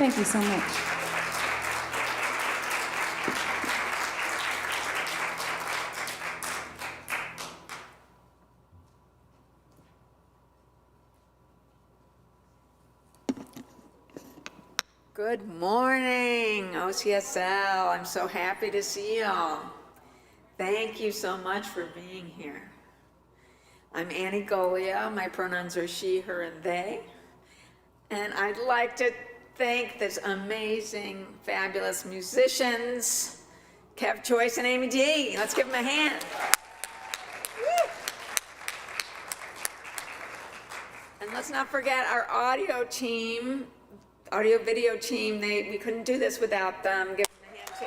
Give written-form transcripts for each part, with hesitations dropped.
Thank you so much. Good morning, OCSL. I'm so happy to see y'all. Thank you so much for being here. I'm Annie Golia. My pronouns are she, her, and they. And I'd like to thank this amazing, fabulous musicians, Kev Choice and Amy D. Let's give them a hand. Woo! And let's not forget our audio team, audio video team. We couldn't do this without them. Give them a hand too.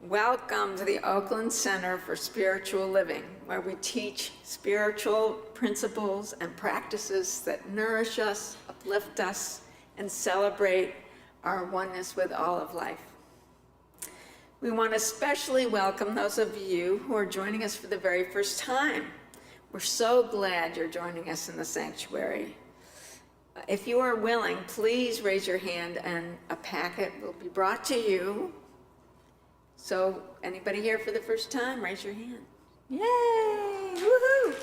Welcome to the Oakland Center for Spiritual Living, where we teach spiritual principles and practices that nourish us, uplift us, and celebrate our oneness with all of life. We want to especially welcome those of you who are joining us for the very first time. We're so glad you're joining us in the sanctuary. If you are willing, please raise your hand and a packet will be brought to you. So anybody here for the first time, raise your hand. Yay, woohoo!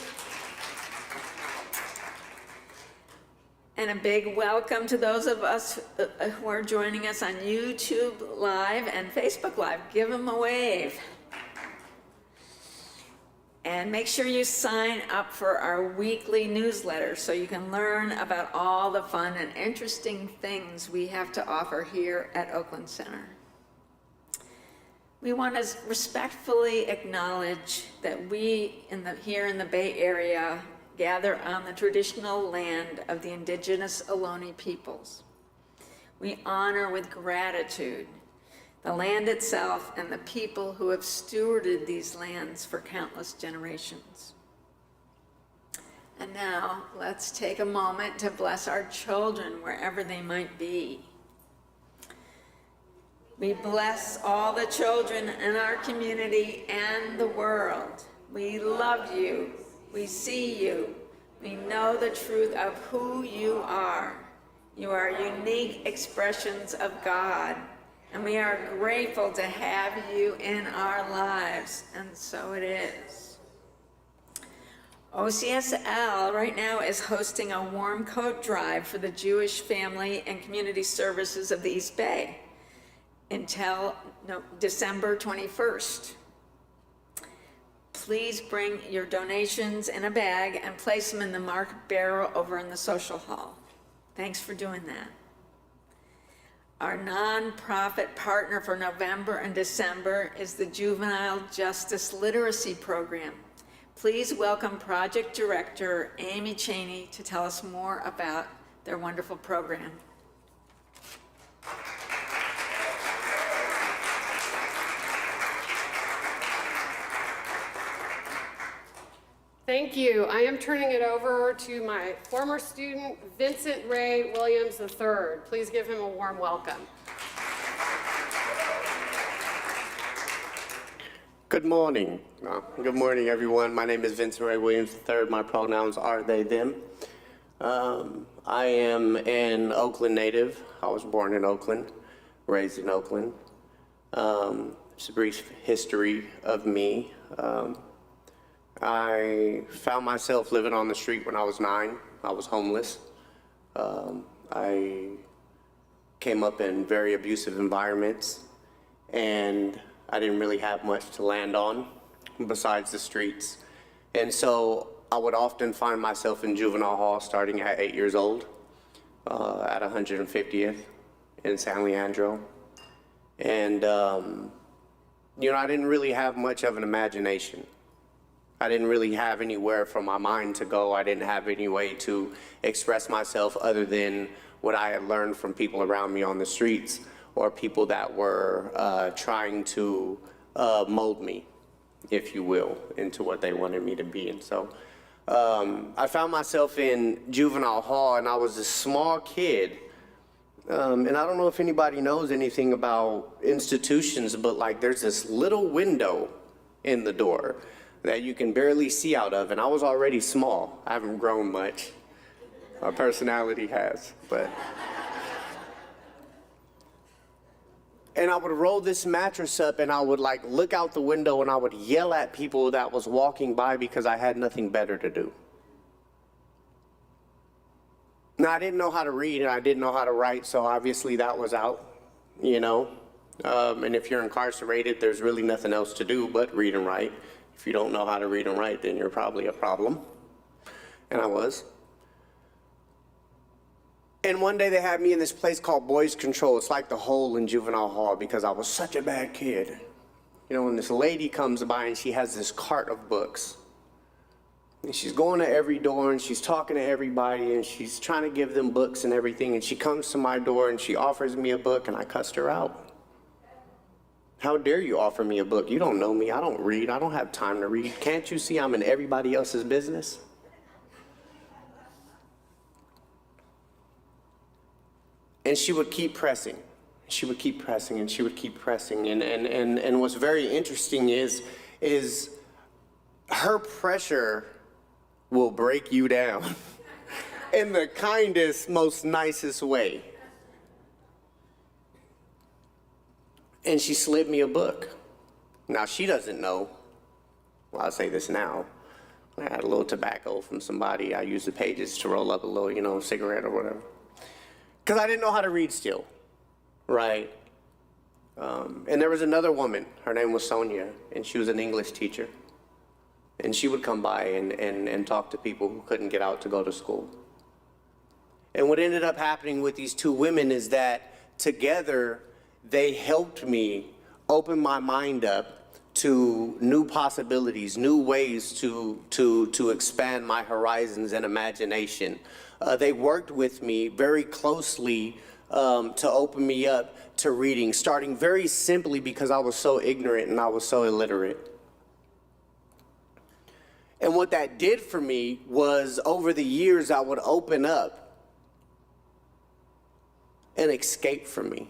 And a big welcome to those of us who are joining us on YouTube Live and Facebook Live. Give them a wave. And make sure you sign up for our weekly newsletter so you can learn about all the fun and interesting things we have to offer here at Oakland Center. We want to respectfully acknowledge that we here in the Bay Area gather on the traditional land of the indigenous Ohlone peoples. We honor with gratitude the land itself and the people who have stewarded these lands for countless generations. And now let's take a moment to bless our children wherever they might be. We bless all the children in our community and the world. We love you. We see you. We know the truth of who you are. You are unique expressions of God, and we are grateful to have you in our lives, and so it is. OCSL right now is hosting a warm coat drive for the Jewish Family and Community Services of the East Bay until December 21st. Please bring your donations in a bag and place them in the marked barrel over in the social hall. Thanks for doing that. Our nonprofit partner for November and December is the Juvenile Justice Literacy Program. Please welcome Project Director Amy Cheney to tell us more about their wonderful program. Thank you. I am turning it over to my former student, Vincent Ray Williams III. Please give him a warm welcome. Good morning. Good morning, everyone. My name is Vincent Ray Williams III. My pronouns are they, them. I am an Oakland native. I was born in Oakland, raised in Oakland. Just a brief history of me. I found myself living on the street when I was 9. I was homeless. I came up in very abusive environments, and I didn't really have much to land on besides the streets. And so I would often find myself in juvenile hall starting at 8 years old at 150th in San Leandro. And, you know, I didn't really have much of an imagination. I didn't really have anywhere for my mind to go. I didn't have any way to express myself other than what I had learned from people around me on the streets or people that were trying to mold me, if you will, into what they wanted me to be. And so I found myself in juvenile hall, and I was a small kid. And I don't know if anybody knows anything about institutions, but like there's this little window in the door that you can barely see out of, and I was already small. I haven't grown much. My personality has, but. And I would roll this mattress up and I would like look out the window and I would yell at people that was walking by because I had nothing better to do. Now, I didn't know how to read and I didn't know how to write, so obviously that was out, you know. And if you're incarcerated, there's really nothing else to do but read and write. If you don't know how to read and write, then you're probably a problem. And I was. And one day they had me in this place called Boys Control. It's like the hole in juvenile hall because I was such a bad kid. You know, and this lady comes by and she has this cart of books. And she's going to every door and she's talking to everybody and she's trying to give them books and everything. And she comes to my door and she offers me a book and I cussed her out. How dare you offer me a book? You don't know me. I don't read. I don't have time to read. Can't you see I'm in everybody else's business? And she would keep pressing. She would keep pressing and she would keep pressing. And what's very interesting is her pressure will break you down in the kindest, most nicest way. And she slid me a book. Now, she doesn't know. Well, I'll say this now. I had a little tobacco from somebody. I used the pages to roll up a little, you know, cigarette or whatever. Because I didn't know how to read still, right? And there was another woman, her name was Sonia, and she was an English teacher. And she would come by and talk to people who couldn't get out to go to school. And what ended up happening with these two women is that together they helped me open my mind up to new possibilities, new ways to expand my horizons and imagination. They worked with me very closely to open me up to reading, starting very simply because I was so ignorant and I was so illiterate. And what that did for me was over the years I would open up an escape from me.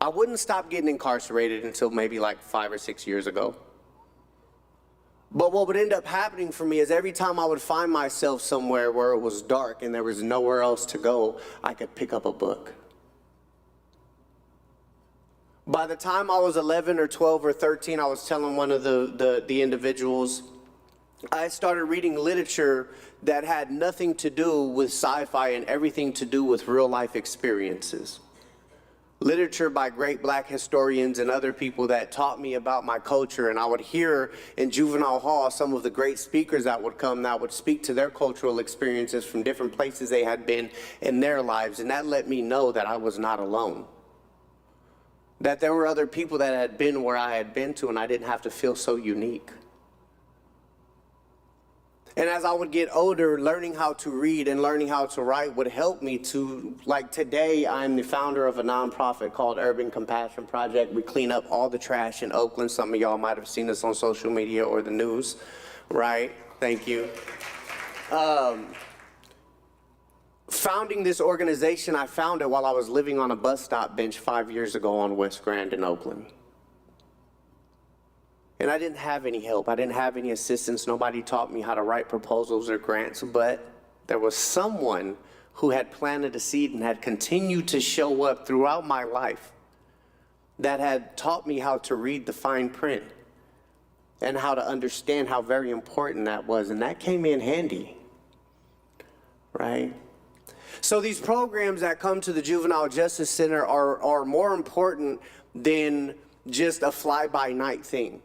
I wouldn't stop getting incarcerated until maybe like 5 or 6 years ago. But what would end up happening for me is every time I would find myself somewhere where it was dark and there was nowhere else to go, I could pick up a book. By the time I was 11 or 12 or 13, I was telling one of the individuals, I started reading literature that had nothing to do with sci-fi and everything to do with real life experiences. Literature by great black historians and other people that taught me about my culture, and I would hear in juvenile hall some of the great speakers that would come that would speak to their cultural experiences from different places they had been in their lives, and that let me know that I was not alone. That there were other people that had been where I had been to and I didn't have to feel so unique. And as I would get older, learning how to read and learning how to write would help me to, like today, I'm the founder of a nonprofit called Urban Compassion Project. We clean up all the trash in Oakland. Some of y'all might have seen us on social media or the news, right? Thank you. Founding this organization, I found it while I was living on a bus stop bench 5 years ago on West Grand in Oakland. And I didn't have any help. I didn't have any assistance. Nobody taught me how to write proposals or grants, but there was someone who had planted a seed and had continued to show up throughout my life that had taught me how to read the fine print and how to understand how very important that was. And that came in handy, right? So these programs that come to the Juvenile Justice Center are more important than just a fly-by-night thing.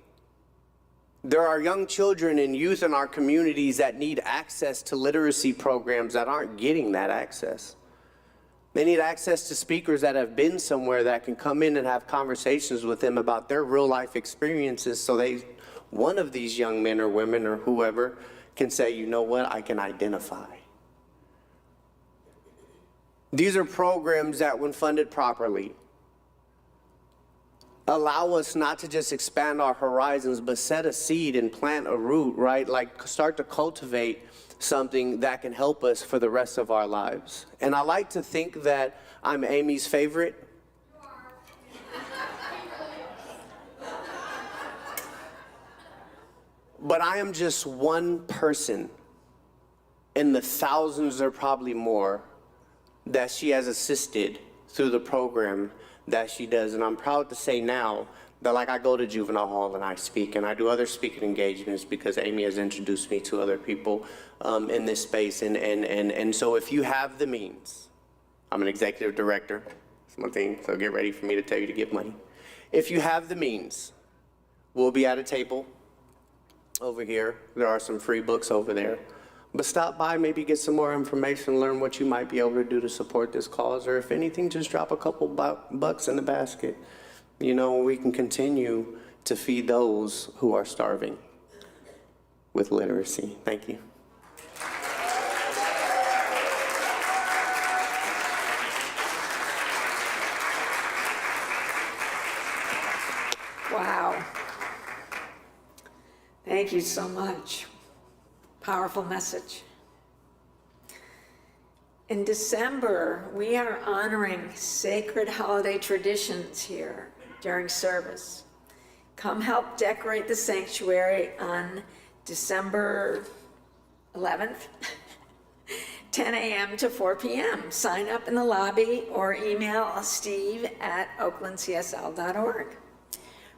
There are young children and youth in our communities that need access to literacy programs that aren't getting that access. They need access to speakers that have been somewhere that can come in and have conversations with them about their real life experiences so one of these young men or women or whoever can say, you know what, I can identify. These are programs that, when funded properly, allow us not to just expand our horizons, but set a seed and plant a root, right? Like start to cultivate something that can help us for the rest of our lives. And I like to think that I'm Amy's favorite. But I am just one person in the thousands or probably more that she has assisted through the program that she does. And I'm proud to say now that, like, I go to juvenile hall and I speak, and I do other speaking engagements because Amy has introduced me to other people in this space. And so if you have the means, I'm an executive director, that's one thing, so get ready for me to tell you to give money. If you have the means, we'll be at a table over here. There are some free books over there. But stop by, maybe get some more information, learn what you might be able to do to support this cause, or if anything, just drop a couple bucks in the basket. You know, we can continue to feed those who are starving with literacy. Thank you. Wow. Thank you so much. Powerful message. In December, we are honoring sacred holiday traditions here during service. Come help decorate the sanctuary on December 11th, 10 a.m. to 4 p.m. Sign up in the lobby or email steve@oaklandcsl.org.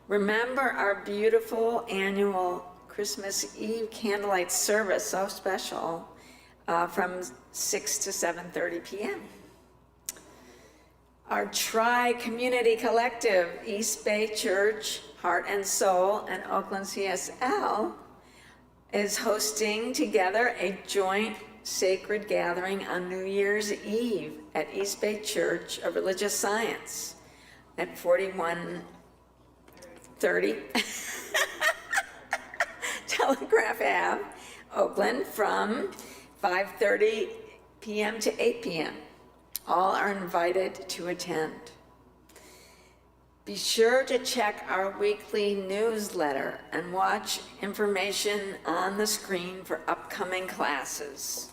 Remember our beautiful annual Christmas Eve candlelight service, so special, from 6 to 7:30 p.m. Our Tri-Community Collective, East Bay Church, Heart and Soul, and Oakland CSL is hosting together a joint sacred gathering on New Year's Eve at East Bay Church of Religious Science at 4130 Telegraph Ave, Oakland, from 5:30 p.m. to 8 p.m. All are invited to attend. Be sure to check our weekly newsletter and watch information on the screen for upcoming classes.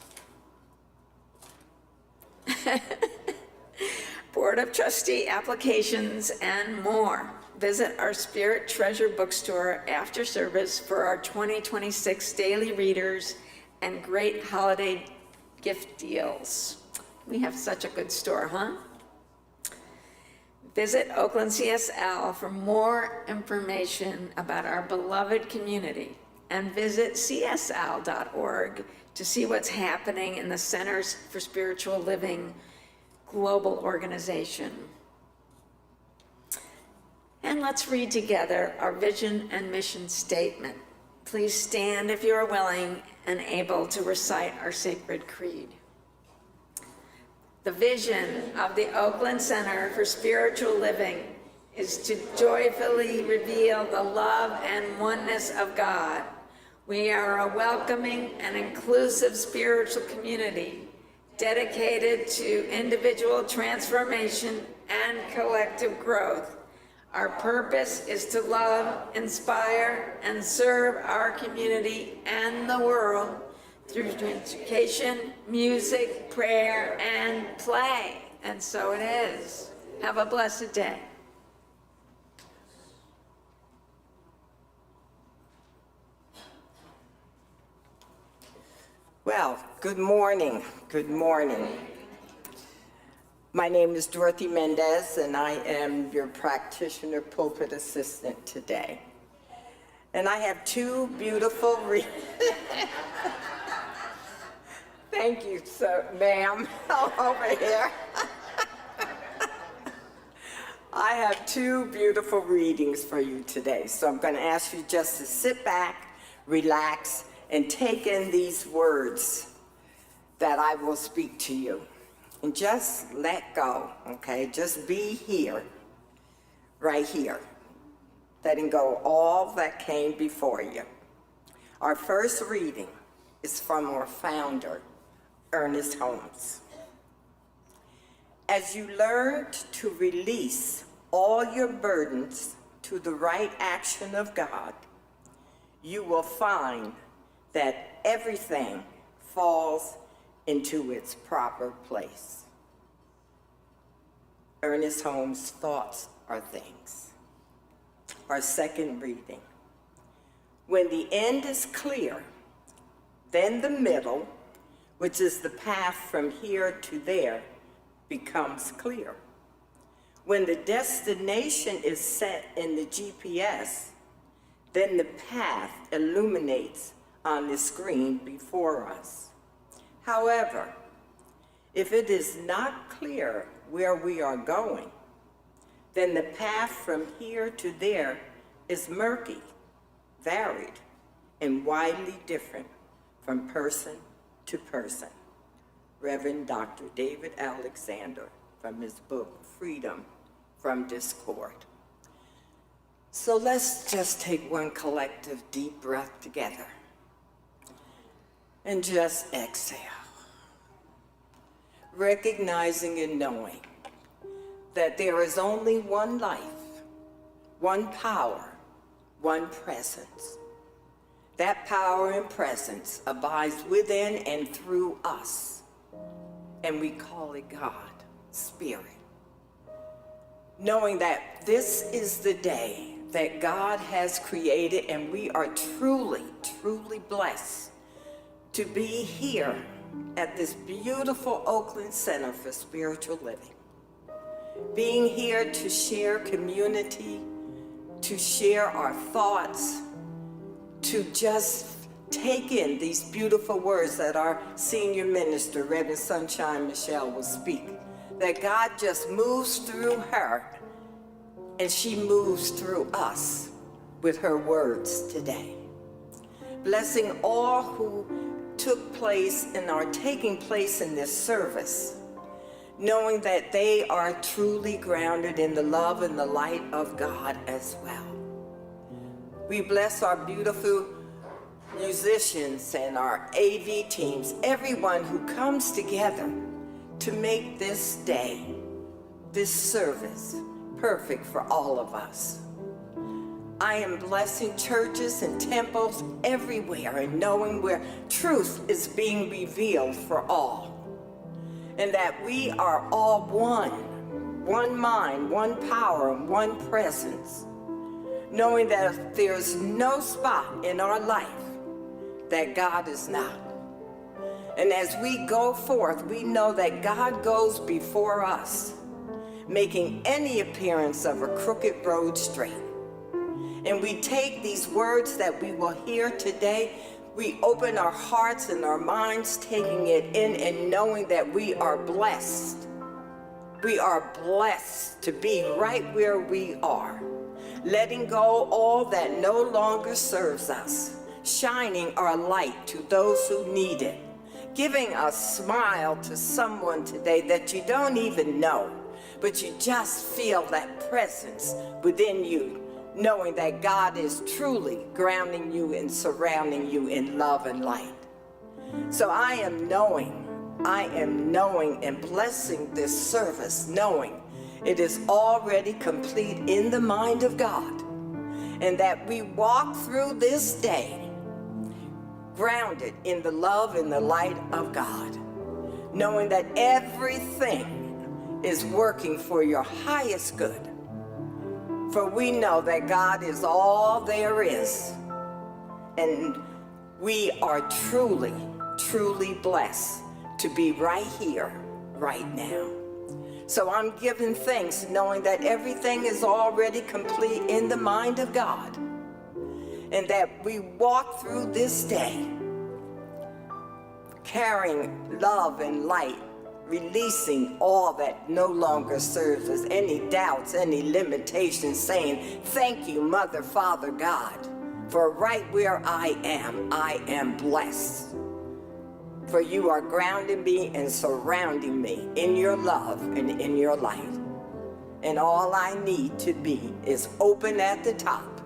Board of Trustee applications and more. Visit our Spirit Treasure bookstore after service for our 2026 daily readers and great holiday gift deals. We have such a good store, huh? Visit Oakland CSL for more information about our beloved community, and visit csl.org to see what's happening in the Centers for Spiritual Living global organization. And let's read together our vision and mission statement. Please stand if you are willing and able to recite our sacred creed. The vision of the Oakland Center for Spiritual Living is to joyfully reveal the love and oneness of God. We are a welcoming and inclusive spiritual community dedicated to individual transformation and collective growth. Our purpose is to love, inspire, and serve our community and the world through education, music, prayer, and play. And so it is. Have a blessed day. Well, good morning. Good morning. My name is Dorothy Mendez, and I am your practitioner pulpit assistant today. And I have two beautiful Thank you, sir, ma'am, over here. I have two beautiful readings for you today. So I'm going to ask you just to sit back, relax, and take in these words that I will speak to you. And just let go, okay? Just be here, right here. Letting go all that came before you. Our first reading is from our founder, Ernest Holmes. As you learned to release all your burdens to the right action of God, you will find that everything falls into its proper place. Ernest Holmes' Thoughts Are Things. Our second reading. When the end is clear, then the middle which is the path from here to there, becomes clear. When the destination is set in the GPS, then the path illuminates on the screen before us. However, if it is not clear where we are going, then the path from here to there is murky, varied, and widely different from person to person. Reverend Dr. David Alexander, from his book, Freedom from Discord. So let's just take one collective deep breath together and just exhale, recognizing and knowing that there is only one life, one power, one presence. That power and presence abides within and through us, and we call it God, Spirit. Knowing that this is the day that God has created, and we are truly, truly blessed to be here at this beautiful Oakland Center for Spiritual Living. Being here to share community, to share our thoughts, to just take in these beautiful words that our senior minister, Reverend Sunshine Michelle, will speak. That God just moves through her, and she moves through us with her words today. Blessing all who took place and are taking place in this service, knowing that they are truly grounded in the love and the light of God as well. We bless our beautiful musicians and our AV teams, everyone who comes together to make this day, this service, perfect for all of us. I am blessing churches and temples everywhere and knowing where truth is being revealed for all. And that we are all one mind, one power, and one presence. Knowing that there's no spot in our life that God is not. And as we go forth, we know that God goes before us, making any appearance of a crooked road straight. And we take these words that we will hear today, we open our hearts and our minds, taking it in and knowing that we are blessed. We are blessed to be right where we are, letting go all that no longer serves us, shining our light to those who need it, giving a smile to someone today that you don't even know, but you just feel that presence within you, knowing that God is truly grounding you and surrounding you in love and light. So I am knowing and blessing this service, knowing it is already complete in the mind of God, and that we walk through this day grounded in the love and the light of God, knowing that everything is working for your highest good. For we know that God is all there is, and we are truly, truly blessed to be right here, right now. So I'm giving thanks, knowing that everything is already complete in the mind of God, and that we walk through this day carrying love and light, releasing all that no longer serves us, any doubts, any limitations, saying, thank you, Mother, Father, God, for right where I am blessed. For you are grounding me and surrounding me in your love and in your light. And all I need to be is open at the top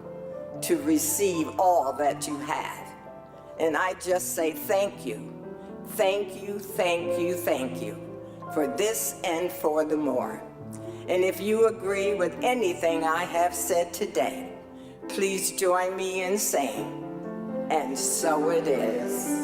to receive all that you have. And I just say thank you, thank you, thank you, thank you for this and for the more. And if you agree with anything I have said today, please join me in saying, and so it is.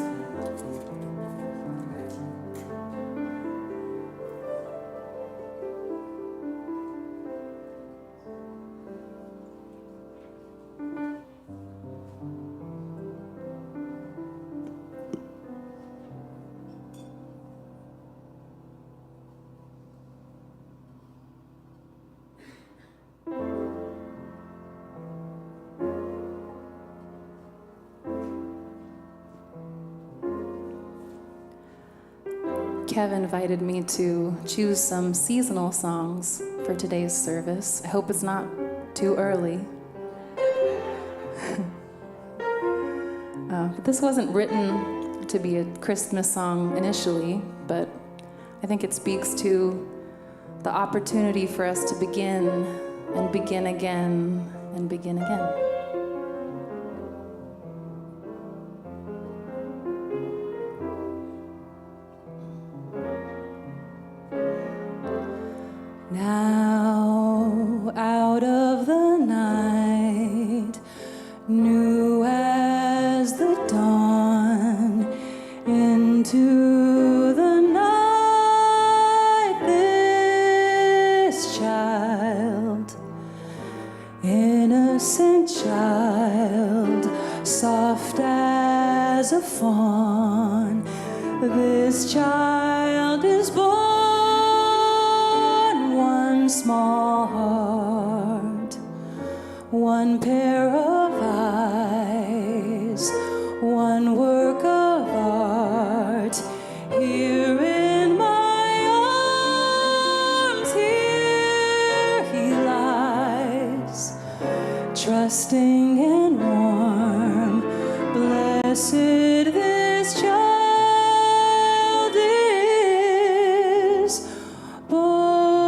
Kev invited me to choose some seasonal songs for today's service. I hope it's not too early. But this wasn't written to be a Christmas song initially, but I think it speaks to the opportunity for us to begin and begin again and begin again. Now out of the night, new as the dawn, into the night this child, innocent child, soft as a fawn, this child is born. One small heart, one pair of eyes, one work of art. Here in my arms, here he lies, trusting and warm, blessed this child is born.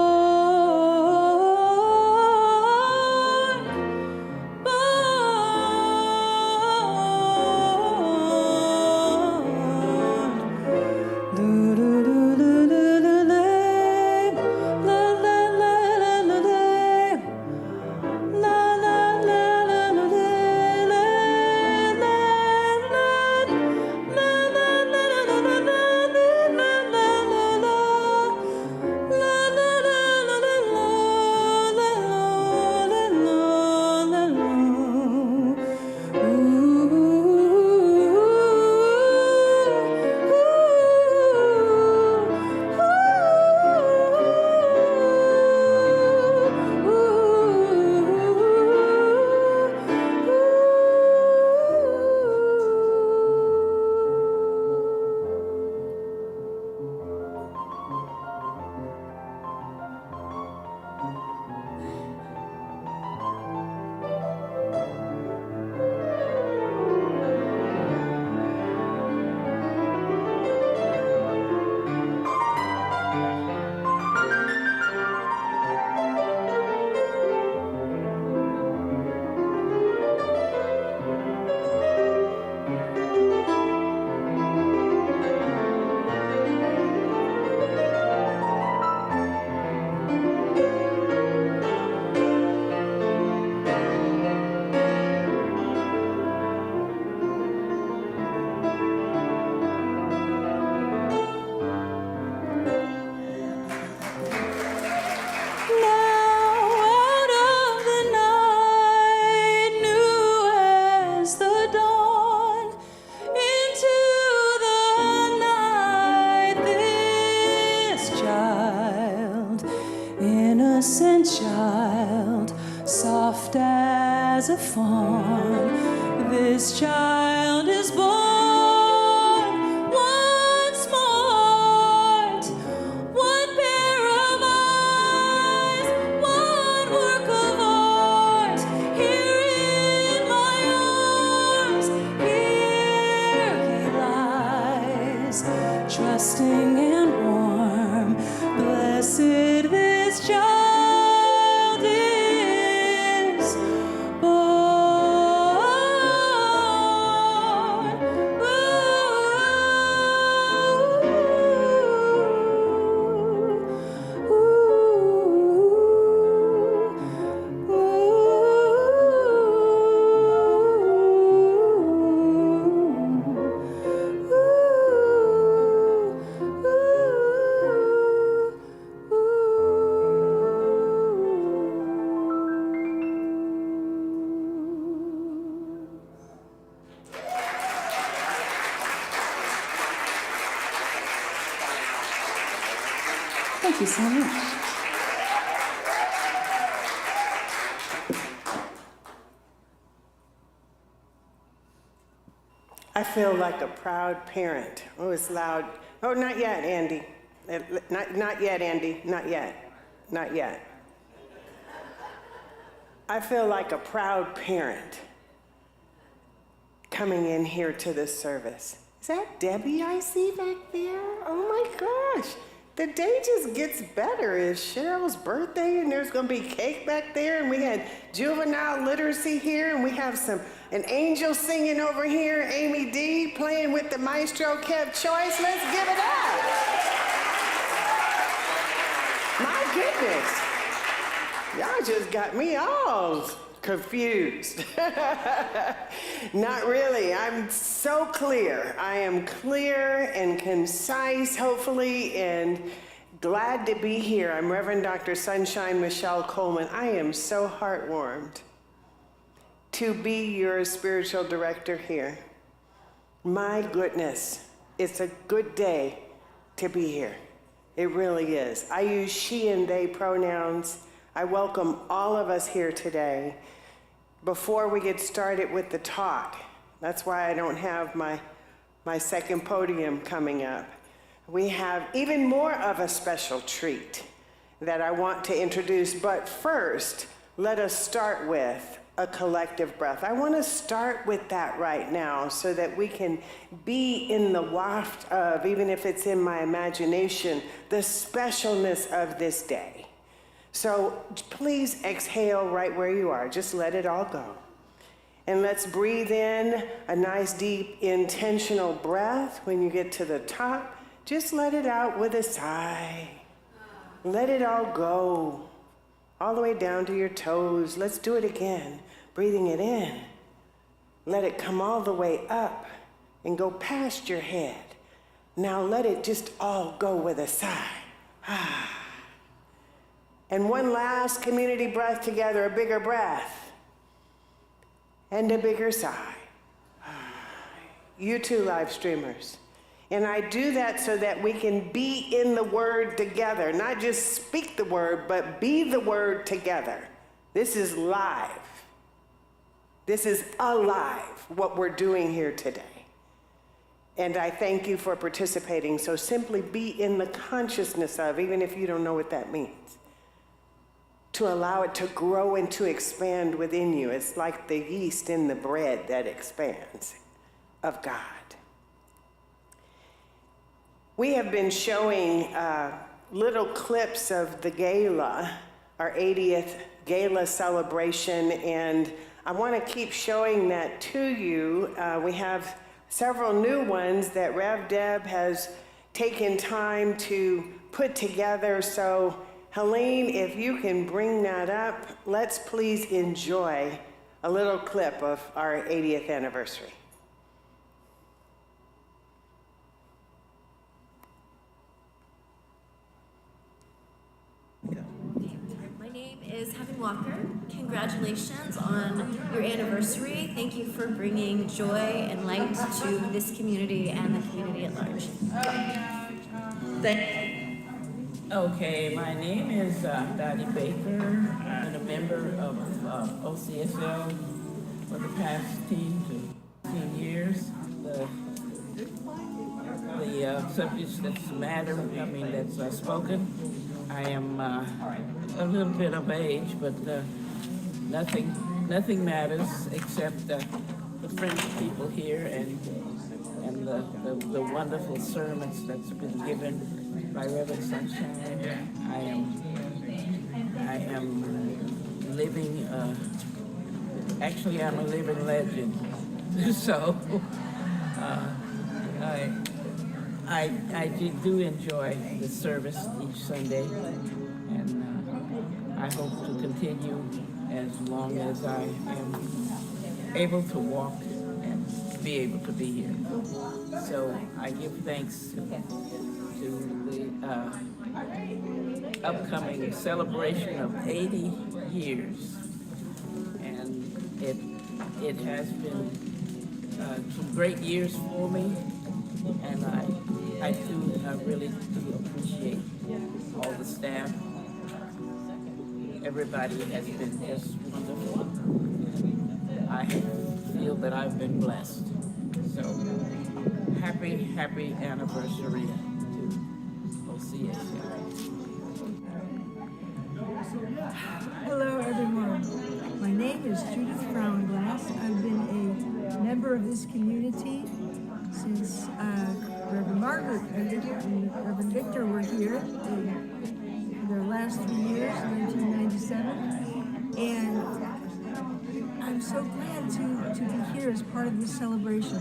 Innocent child, soft as a fawn, this child is born. One smart, one pair of eyes, one work of art. Here in my arms, here he lies, trusting and warm, blessed this child is born. Thank you so much. I feel like a proud parent. Oh, it's loud. Oh, not yet, Andy. Not yet, Andy. Not yet. Not yet. I feel like a proud parent coming in here to this service. Is that Debbie I see back there? Oh my gosh. The day just gets better. It's Cheryl's birthday and there's gonna be cake back there, and we had juvenile literacy here, and we have an angel singing over here, Amy D playing with the maestro Kev Choice. Let's give it up. My goodness. Y'all just got me all confused. Not really. I'm so clear. I am clear and concise, hopefully, and glad to be here. I'm Reverend Dr. Sunshine Michelle Coleman. I am so heartwarmed to be your spiritual director here. My goodness, it's a good day to be here. It really is. I use she and they pronouns. I welcome all of us here today. Before we get started with the talk, that's why I don't have my second podium coming up. We have even more of a special treat that I want to introduce, but first, let us start with a collective breath. I want to start with that right now so that we can be in the waft of, even if it's in my imagination, the specialness of this day. So please exhale right where you are. Just let it all go. And let's breathe in a nice, deep, intentional breath. When you get to the top, just let it out with a sigh. Let it all go, all the way down to your toes. Let's do it again. Breathing it in. Let it come all the way up and go past your head. Now let it just all go with a sigh. And one last community breath together, a bigger breath. And a bigger sigh. You too, live streamers. And I do that so that we can be in the word together, not just speak the word, but be the word together. This is live. This is alive, what we're doing here today. And I thank you for participating. So simply be in the consciousness of, even if you don't know what that means, to allow it to grow and to expand within you. It's like the yeast in the bread that expands of God. We have been showing little clips of the gala, our 80th gala celebration, and I want to keep showing that to you. We have several new ones that Rev Deb has taken time to put together. So Helene, if you can bring that up, let's please enjoy a little clip of our 80th anniversary. My name is Heaven Walker. Congratulations on your anniversary. Thank you for bringing joy and light to this community and the community at large. Okay, my name is Dottie Baker. I'm a member of OCSL for the past 10 to 15 years. The subjects that matter, that's spoken. I am a little bit of age, but nothing matters except the French people here and the wonderful sermons that's been given by Reverend Sunshine. I am living. Actually, I'm a living legend. So I do enjoy the service each Sunday, and I hope to continue as long as I am able to walk and be able to be here. So I give thanks to the upcoming celebration of 80 years, and it has been some great years for me, and I really do appreciate all the staff. Everybody has been just wonderful. I feel that I've been blessed. So happy anniversary to OCSA. Hello, everyone. My name is Judith Frownglass. I've been a member of this community since Reverend Margaret and Reverend Victor were here for their last 3 years, 1997. And I'm so glad to be here as part of this celebration.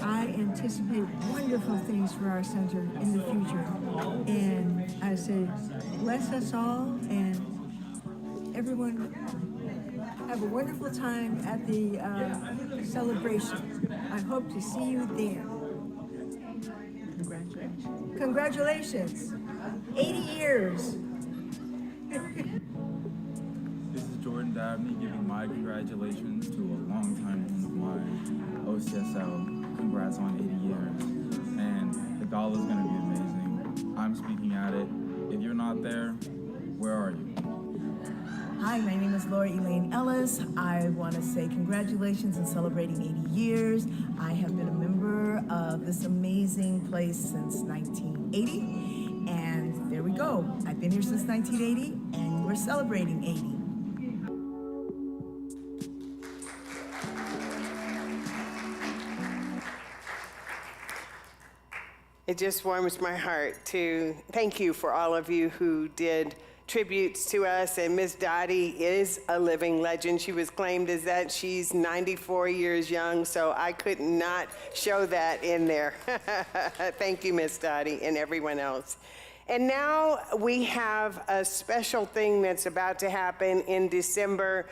I anticipate wonderful things for our center in the future. And I say, bless us all, and everyone have a wonderful time at the celebration. I hope to see you there. Congratulations. Congratulations. 80 years. This is Jordan Dabney giving my congratulations to a longtime friend of mine, OCSL. Congrats on 80 years. And the gala is going to be amazing. I'm speaking at it. If you're not there, where are you? Hi, my name is Laura Elaine Ellis. I want to say congratulations on celebrating 80 years. I have been a member of this amazing place since 1980. And there we go. I've been here since 1980, and we're celebrating 80. It just warms my heart to thank you for all of you who did tributes to us. And Miss Dottie is a living legend. She was claimed as that. She's 94 years young, so I could not show that in there. Thank you, Miss Dottie, and everyone else. And now we have a special thing that's about to happen in December,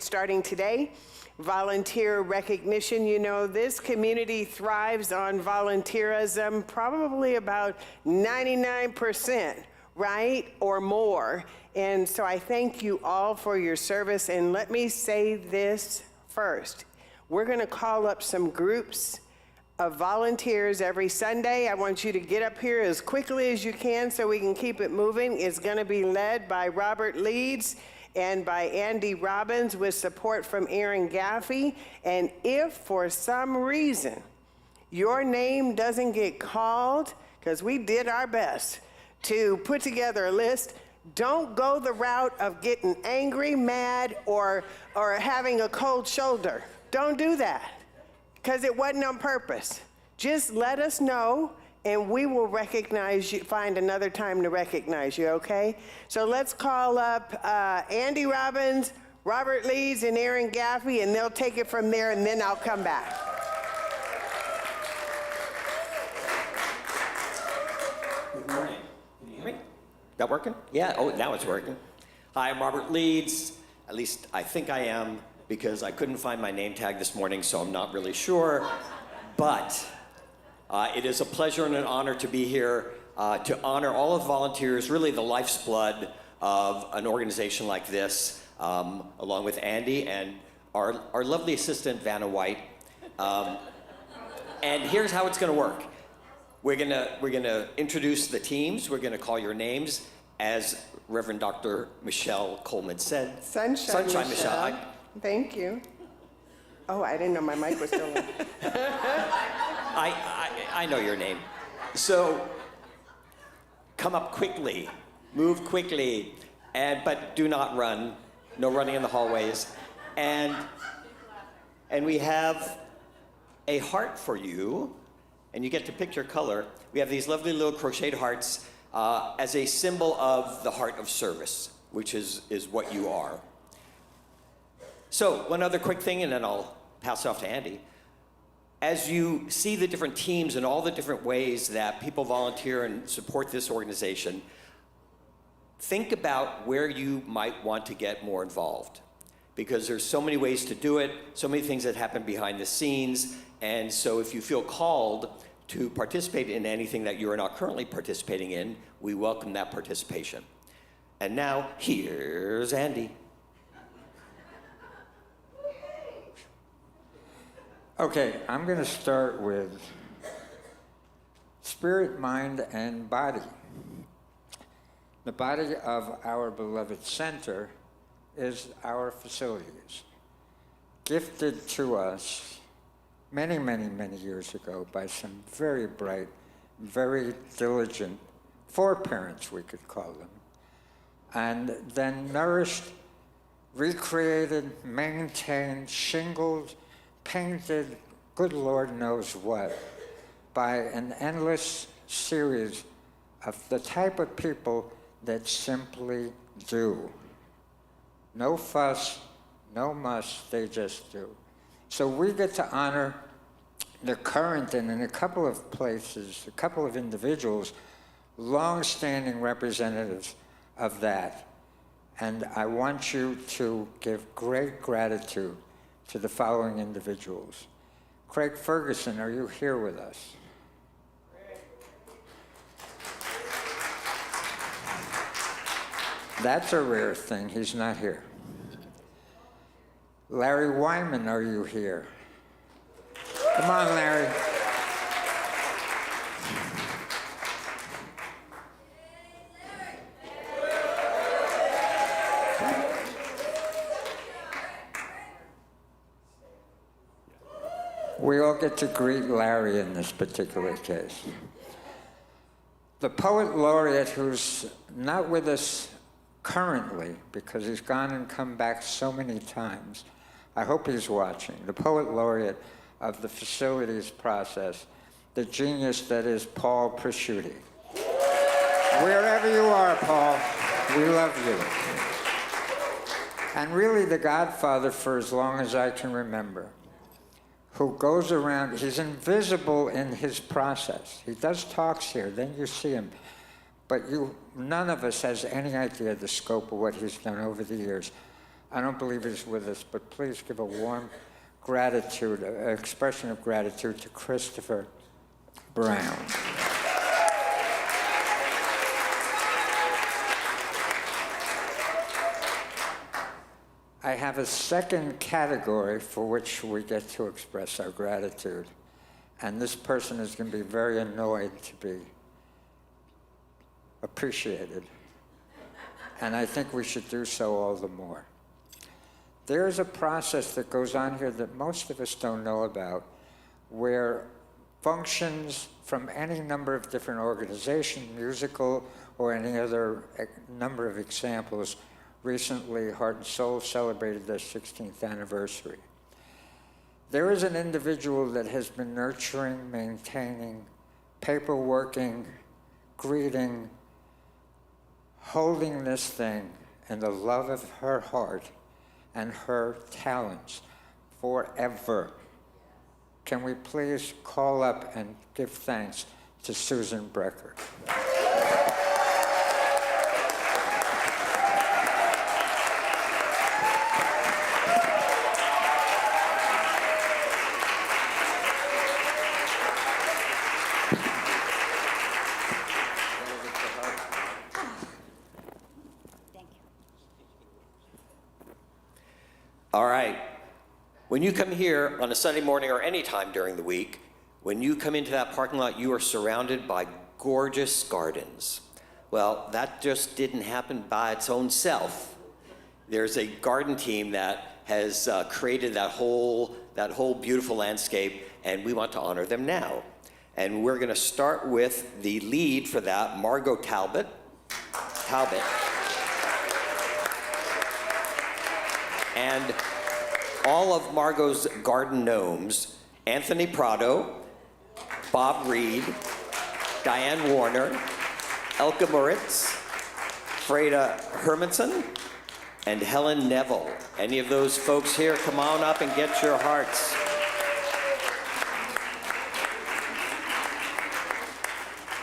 starting today. Volunteer recognition. You know, this community thrives on volunteerism, probably about 99%, right, or more. And so I thank you all for your service. And let me say this first. We're going to call up some groups of volunteers every Sunday. I want you to get up here as quickly as you can so we can keep it moving. It's going to be led by Robert Leeds and by Andy Robbins with support from Aaron Gaffey. And if for some reason your name doesn't get called, because we did our best to put together a list, don't go the route of getting angry, mad, or having a cold shoulder. Don't do that, because it wasn't on purpose. Just let us know, and we will recognize you, find another time to recognize you, okay? So let's call up Andy Robbins, Robert Leeds, and Aaron Gaffey, and they'll take it from there, and then I'll come back. Good morning. Can you hear me? That working? Yeah, oh, now it's working. Hi, I'm Robert Leeds. At least I think I am, because I couldn't find my name tag this morning, so I'm not really sure. But it is a pleasure and an honor to be here to honor all of the volunteers, really the life's blood of an organization like this, along with Andy and our lovely assistant, Vanna White. And here's how it's gonna work. We're gonna introduce the teams. We're gonna call your names, as Reverend Dr. Michelle Coleman said. Sunshine Michelle. Thank you. Oh, I didn't know my mic was still on. I know your name. So come up quickly, move quickly, but do not run. No running in the hallways. And we have a heart for you, and you get to pick your color. We have these lovely little crocheted hearts as a symbol of the heart of service, which is what you are. So one other quick thing, and then I'll pass it off to Andy. As you see the different teams and all the different ways that people volunteer and support this organization, think about where you might want to get more involved. Because there's so many ways to do it, so many things that happen behind the scenes, and so if you feel called to participate in anything that you are not currently participating in, we welcome that participation. And now, here's Andy. Okay, I'm going to start with spirit, mind, and body. The body of our beloved center is our facilities, gifted to us many, many, many years ago by some very bright, very diligent foreparents, we could call them, and then nourished, recreated, maintained, shingled, painted, good Lord knows what, by an endless series of the type of people that simply do. No fuss, no muss, they just do. So we get to honor the current and in a couple of places, a couple of individuals, long-standing representatives of that. And I want you to give great gratitude to the following individuals. Craig Ferguson, are you here with us? That's a rare thing, he's not here. Larry Wyman, are you here? Come on, Larry. We all get to greet Larry in this particular case. The poet laureate who's not with us currently because he's gone and come back so many times. I hope he's watching. The poet laureate of the facilities process, the genius that is Paul Prosciutti. Wherever you are, Paul, we love you. And really the godfather for as long as I can remember, who goes around, he's invisible in his process. He does talks here, then you see him. But none of us has any idea the scope of what he's done over the years. I don't believe he's with us, but please give a warm gratitude, an expression of gratitude to Christopher Brown. I have a second category for which we get to express our gratitude. And this person is going to be very annoyed to be appreciated. And I think we should do so all the more. There's a process that goes on here that most of us don't know about, where functions from any number of different organizations, musical or any other number of examples. Recently, Heart and Soul celebrated their 16th anniversary. There is an individual that has been nurturing, maintaining, paperworking, greeting, holding this thing in the love of her heart and her talents forever. Can we please call up and give thanks to Susan Brecker? All right. When you come here on a Sunday morning or any time during the week, when you come into that parking lot, you are surrounded by gorgeous gardens. Well, that just didn't happen by its own self. There's a garden team that has created that whole beautiful landscape, and we want to honor them now. And we're going to start with the lead for that, Margot Talbot. And all of Margot's garden gnomes, Anthony Prado, Bob Reed, Diane Warner, Elke Moritz, Freda Hermanson, and Helen Neville. Any of those folks here, come on up and get your hearts.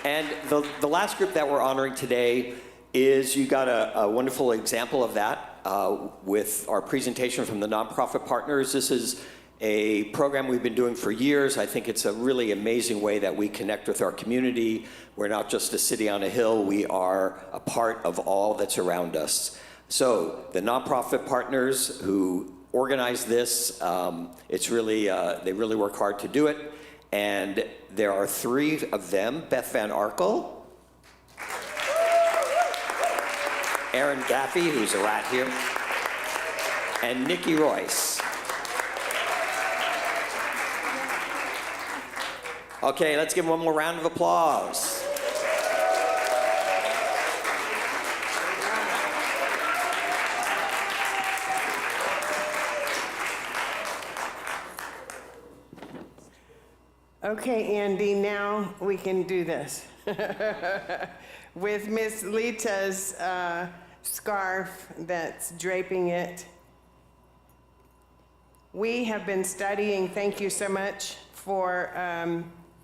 And the last group that we're honoring today is, you got a wonderful example of that with our presentation from the nonprofit partners. This is a program we've been doing for years. I think it's a really amazing way that we connect with our community. We're not just a city on a hill, we are a part of all that's around us. So the nonprofit partners who organize this, it's really, they really work hard to do it. And there are three of them: Beth Van Arkel, Aaron Gaffey, who's a rat here, and Nikki Royce. Okay, let's give him one more round of applause. Okay, Andy, now we can do this. With Miss Lita's scarf that's draping it. We have been studying, thank you so much, for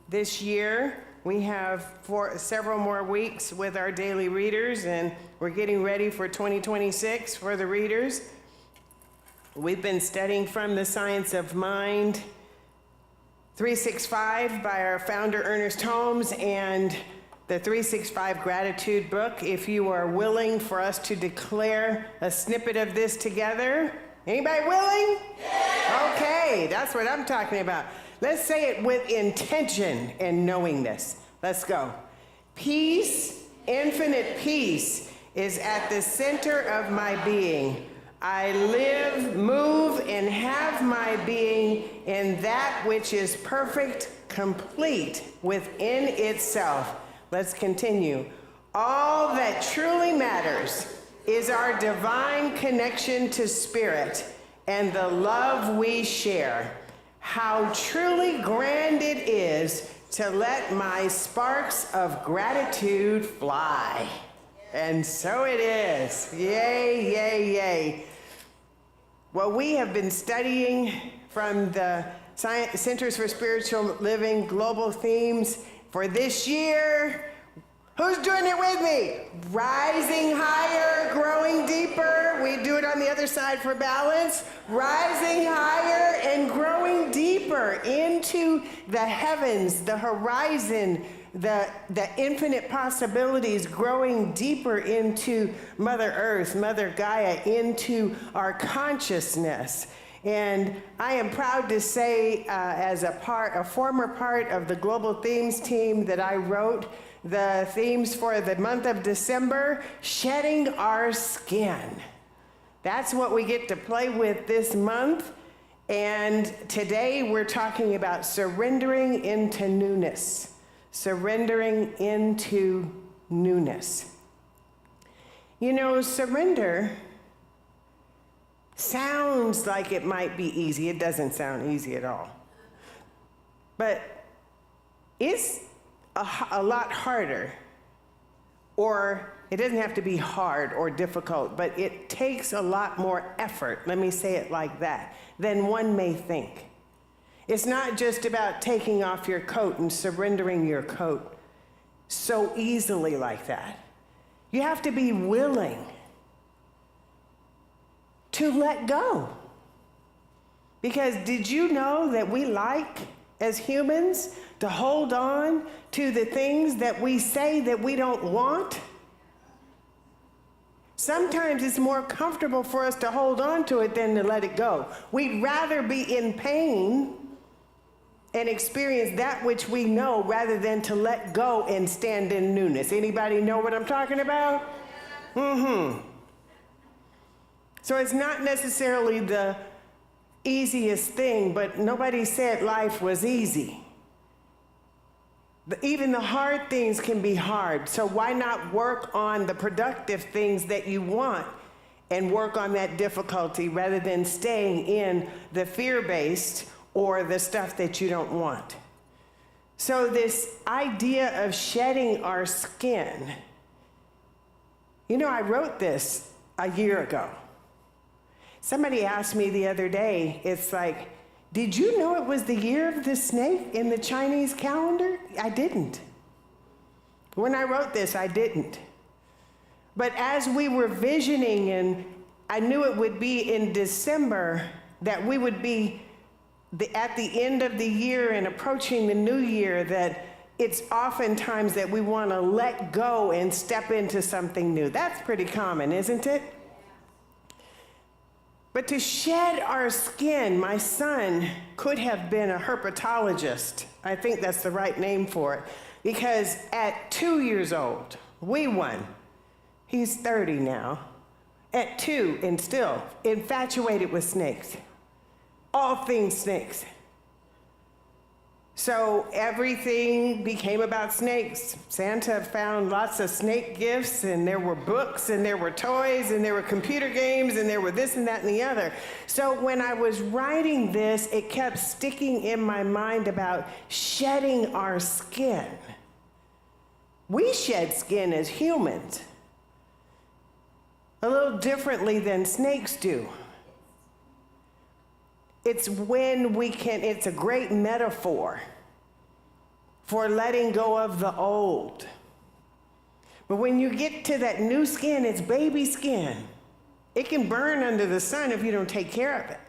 this year. We have several more weeks with our daily readers, and we're getting ready for 2026 for the readers. We've been studying from the Science of Mind 365 by our founder, Ernest Holmes, and the 365 Gratitude book. If you are willing for us to declare a snippet of this together. Anybody willing? Yeah. Okay, that's what I'm talking about. Let's say it with intention and knowingness. Let's go. Peace, infinite peace, is at the center of my being. I live, move, and have my being in that which is perfect, complete within itself. Let's continue. All that truly matters is our divine connection to spirit and the love we share. How truly grand it is to let my sparks of gratitude fly. And so it is. Yay, yay, yay. Well, we have been studying from the Centers for Spiritual Living global themes for this year. Who's doing it with me? Rising higher, growing deeper. We do it on the other side for balance. Rising higher and growing deeper into the heavens, the horizon, the infinite possibilities, growing deeper into Mother Earth, Mother Gaia, into our consciousness. And I am proud to say, as a former part of the Global Themes team, that I wrote the themes for the month of December, shedding our skin. That's what we get to play with this month. And today we're talking about surrendering into newness. Surrendering into newness. You know, surrender sounds like it might be easy. It doesn't sound easy at all. But it's a lot harder, or it doesn't have to be hard or difficult, but it takes a lot more effort, let me say it like that, than one may think. It's not just about taking off your coat and surrendering your coat so easily like that. You have to be willing to let go. Because did you know that we like, as humans, to hold on to the things that we say that we don't want? Sometimes it's more comfortable for us to hold on to it than to let it go. We'd rather be in pain and experience that which we know rather than to let go and stand in newness. Anybody know what I'm talking about? So it's not necessarily the easiest thing, but nobody said life was easy. But even the hard things can be hard. So why not work on the productive things that you want and work on that difficulty rather than staying in the fear-based or the stuff that you don't want? So this idea of shedding our skin, you know, I wrote this a year ago. Somebody asked me the other day, it's like, did you know it was the year of the snake in the Chinese calendar? I didn't. When I wrote this, I didn't. But as we were visioning, and I knew it would be in December, that we would be at the end of the year and approaching the new year, that it's oftentimes that we want to let go and step into something new. That's pretty common, isn't it? But to shed our skin, my son could have been a herpetologist. I think that's the right name for it. Because at 2 years old, wee one, he's 30 now, at 2 and still infatuated with snakes. All things snakes. So everything became about snakes. Santa found lots of snake gifts, and there were books, and there were toys, and there were computer games, and there were this and that and the other. So when I was writing this, it kept sticking in my mind about shedding our skin. We shed skin as humans, a little differently than snakes do. It's when we can, it's a great metaphor for letting go of the old. But when you get to that new skin, it's baby skin. It can burn under the sun if you don't take care of it.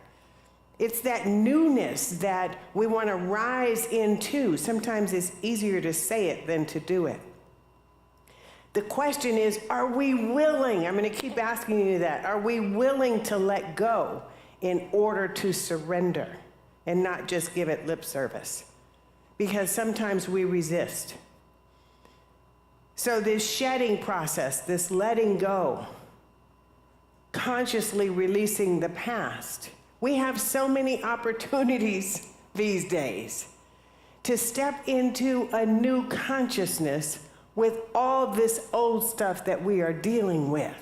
It's that newness that we want to rise into. Sometimes it's easier to say it than to do it. The question is, are we willing? I'm going to keep asking you that. Are we willing to let go in order to surrender and not just give it lip service? Because sometimes we resist. So this shedding process, this letting go, consciously releasing the past, we have so many opportunities these days to step into a new consciousness with all this old stuff that we are dealing with.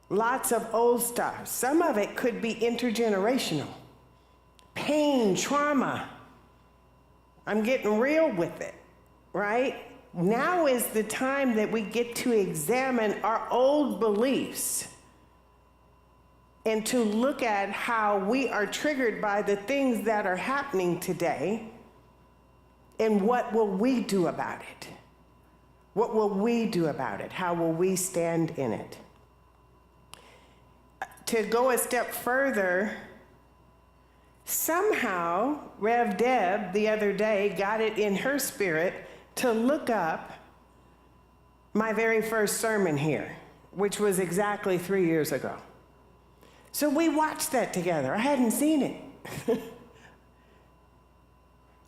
Lots of old stuff. Some of it could be intergenerational. Pain, trauma. I'm getting real with it, right? Now is the time that we get to examine our old beliefs and to look at how we are triggered by the things that are happening today, and what will we do about it? What will we do about it? How will we stand in it? To go a step further, somehow Rev Deb the other day got it in her spirit to look up my very first sermon here, which was exactly 3 years ago. So we watched that together. I hadn't seen it.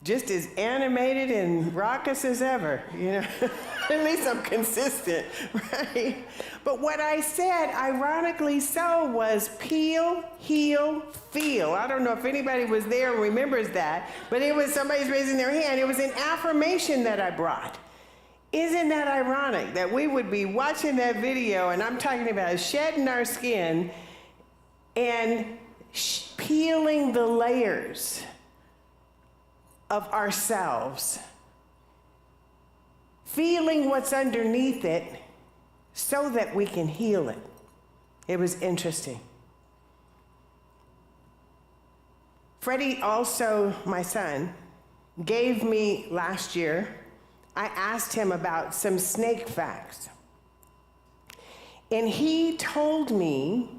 Just as animated and raucous as ever, you know. At least I'm consistent, right? But what I said, ironically so, was peel, heal, feel. I don't know if anybody was there and remembers that, but it was somebody's raising their hand. It was an affirmation that I brought. Isn't that ironic that we would be watching that video, and I'm talking about shedding our skin and peeling the layers of ourselves, feeling what's underneath it so that we can heal it. It was interesting. Freddie also, my son, gave me last year, I asked him about some snake facts. And he told me,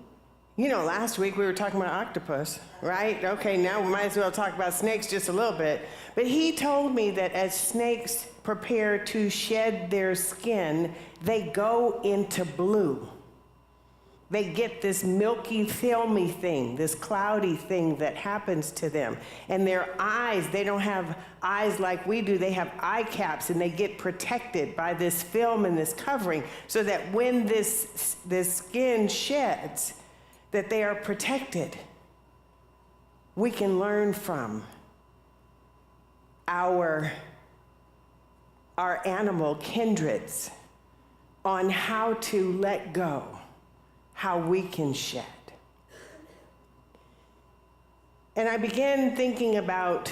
you know, last week we were talking about octopus, right? Okay, now we might as well talk about snakes just a little bit. But he told me that as snakes prepare to shed their skin, they go into blue. They get this milky, filmy thing, this cloudy thing that happens to them. And their eyes, they don't have eyes like we do. They have eye caps, and they get protected by this film and this covering, so that when this skin sheds, that they are protected. We can learn from our animal kindreds on how to let go, how we can shed. And I began thinking about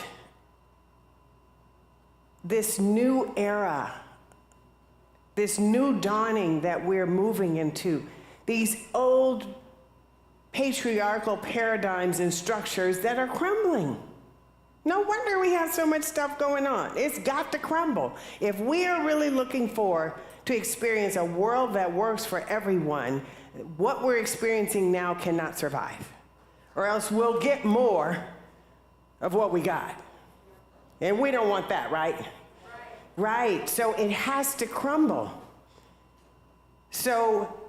this new era, this new dawning that we're moving into, these old patriarchal paradigms and structures that are crumbling. No wonder we have so much stuff going on. It's got to crumble. If we are really looking to experience a world that works for everyone, what we're experiencing now cannot survive. Or else we'll get more of what we got. And we don't want that, right? Right. So it has to crumble. So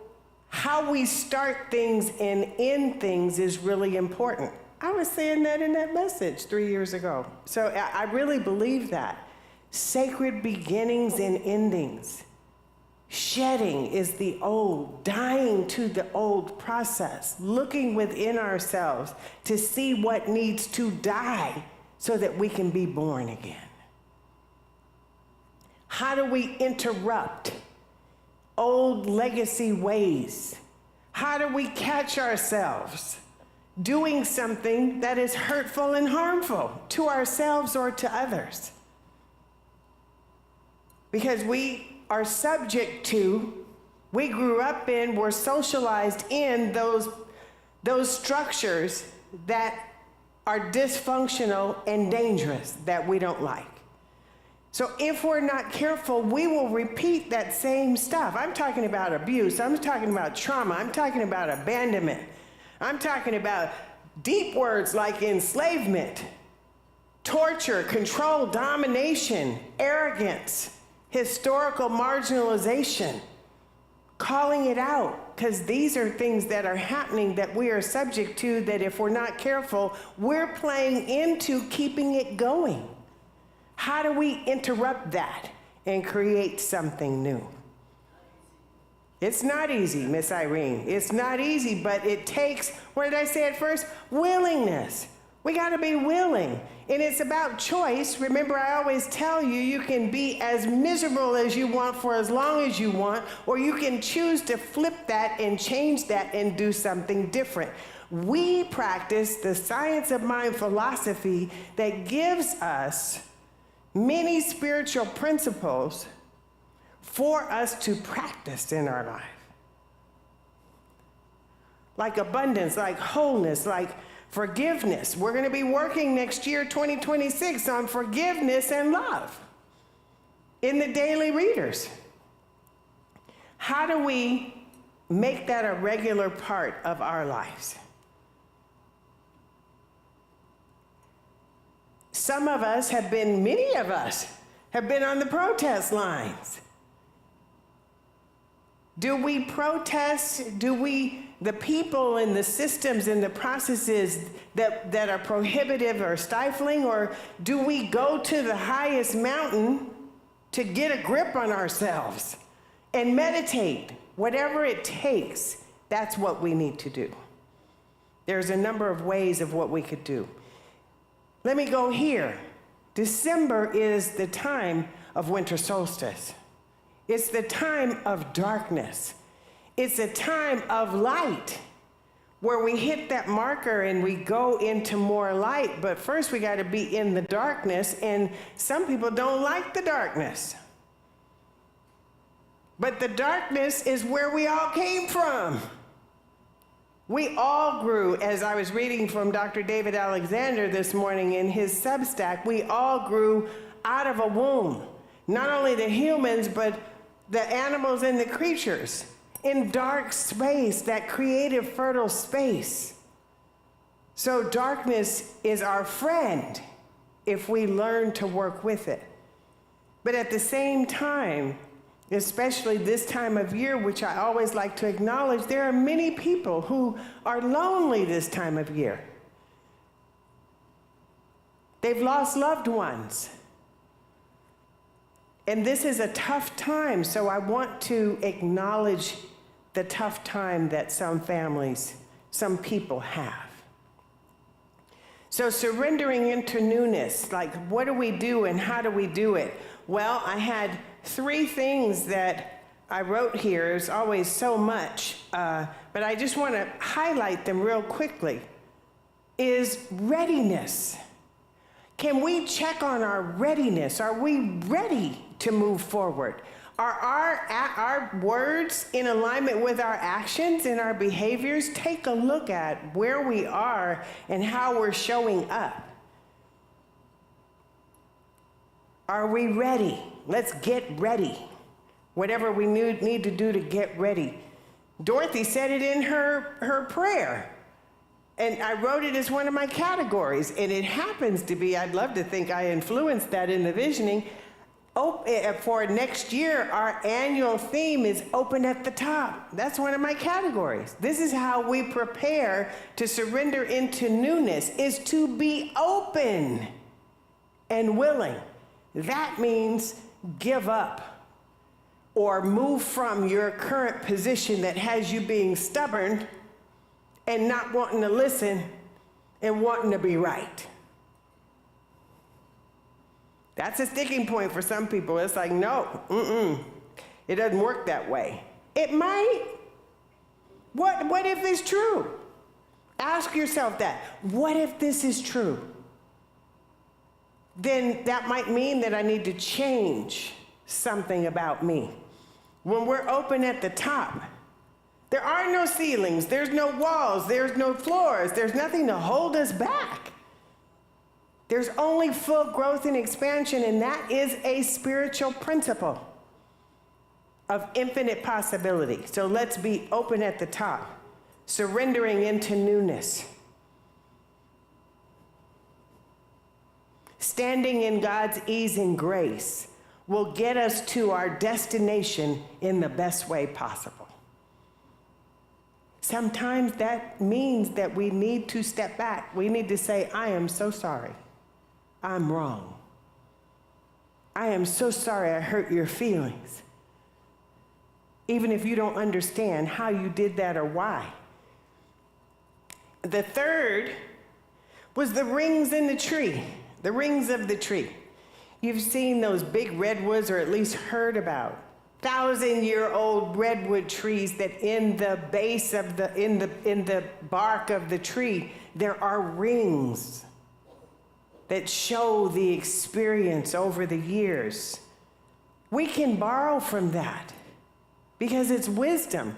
how we start things and end things is really important. I was saying that in that message 3 years ago. So I really believe that. Sacred beginnings and endings. Shedding is the old, dying to the old process, looking within ourselves to see what needs to die so that we can be born again? How do we interrupt old legacy ways? How do we catch ourselves doing something that is hurtful and harmful to ourselves or to others? Because we are subject to, we grew up in, we're socialized in those structures that are dysfunctional and dangerous, that we don't like. So if we're not careful, we will repeat that same stuff. I'm talking about abuse, I'm talking about trauma, I'm talking about abandonment, I'm talking about deep words like enslavement, torture, control, domination, arrogance, historical marginalization, calling it out, because these are things that are happening that we are subject to, that if we're not careful, we're playing into keeping it going. How do we interrupt that and create something new? It's not easy, Miss Irene. It's not easy, but it takes, what did I say at first? Willingness. We got to be willing. And it's about choice. Remember, I always tell you, you can be as miserable as you want for as long as you want, or you can choose to flip that and change that and do something different. We practice the science of mind philosophy that gives us many spiritual principles for us to practice in our life. Like abundance, like wholeness, like forgiveness. We're going to be working next year, 2026, on forgiveness and love in the daily readers. How do we make that a regular part of our lives? Some of us have been, many of us have been on the protest lines. Do we protest? Do we, the people and the systems and the processes that are prohibitive or stifling, or do we go to the highest mountain to get a grip on ourselves and meditate? Whatever it takes, that's what we need to do. There's a number of ways of what we could do. Let me go here. December is the time of winter solstice. It's the time of darkness. It's a time of light where we hit that marker and we go into more light. But first we got to be in the darkness, and some people don't like the darkness. But the darkness is where we all came from. We all grew, as I was reading from Dr. David Alexander this morning in his Substack, we all grew out of a womb. Not only the humans, but the animals and the creatures in dark space, that creative, fertile space. So darkness is our friend if we learn to work with it. But at the same time, especially this time of year, which I always like to acknowledge, there are many people who are lonely this time of year. They've lost loved ones. And this is a tough time, so I want to acknowledge the tough time that some families, some people have. So surrendering into newness, like what do we do and how do we do it? Well, I had 3 things that I wrote here. There's always so much, but I just want to highlight them real quickly. Is readiness. Can we check on our readiness? Are we ready to move forward? Are our words in alignment with our actions and our behaviors? Take a look at where we are and how we're showing up. Are we ready? Let's get ready. Whatever we need to do to get ready. Dorothy said it in her prayer. And I wrote it as one of my categories. And it happens to be, I'd love to think I influenced that in the visioning. For next year, our annual theme is open at the top. That's one of my categories. This is how we prepare to surrender into newness, is to be open and willing. That means give up or move from your current position that has you being stubborn and not wanting to listen and wanting to be right. That's a sticking point for some people. It's like, no, it doesn't work that way. It might. What if it's true? Ask yourself that. What if this is true? Then that might mean that I need to change something about me. When we're open at the top, there are no ceilings, there's no walls, there's no floors, there's nothing to hold us back. There's only full growth and expansion, and that is a spiritual principle of infinite possibility. So let's be open at the top, surrendering into newness. Standing in God's ease and grace will get us to our destination in the best way possible. Sometimes that means that we need to step back. We need to say, I am so sorry. I'm wrong. I am so sorry I hurt your feelings. Even if you don't understand how you did that or why. The third was the rings in the tree, the rings of the tree. You've seen those big redwoods, or at least heard about 1,000-year-old redwood trees that in the base of in the bark of the tree, there are rings that show the experience over the years. We can borrow from that because it's wisdom.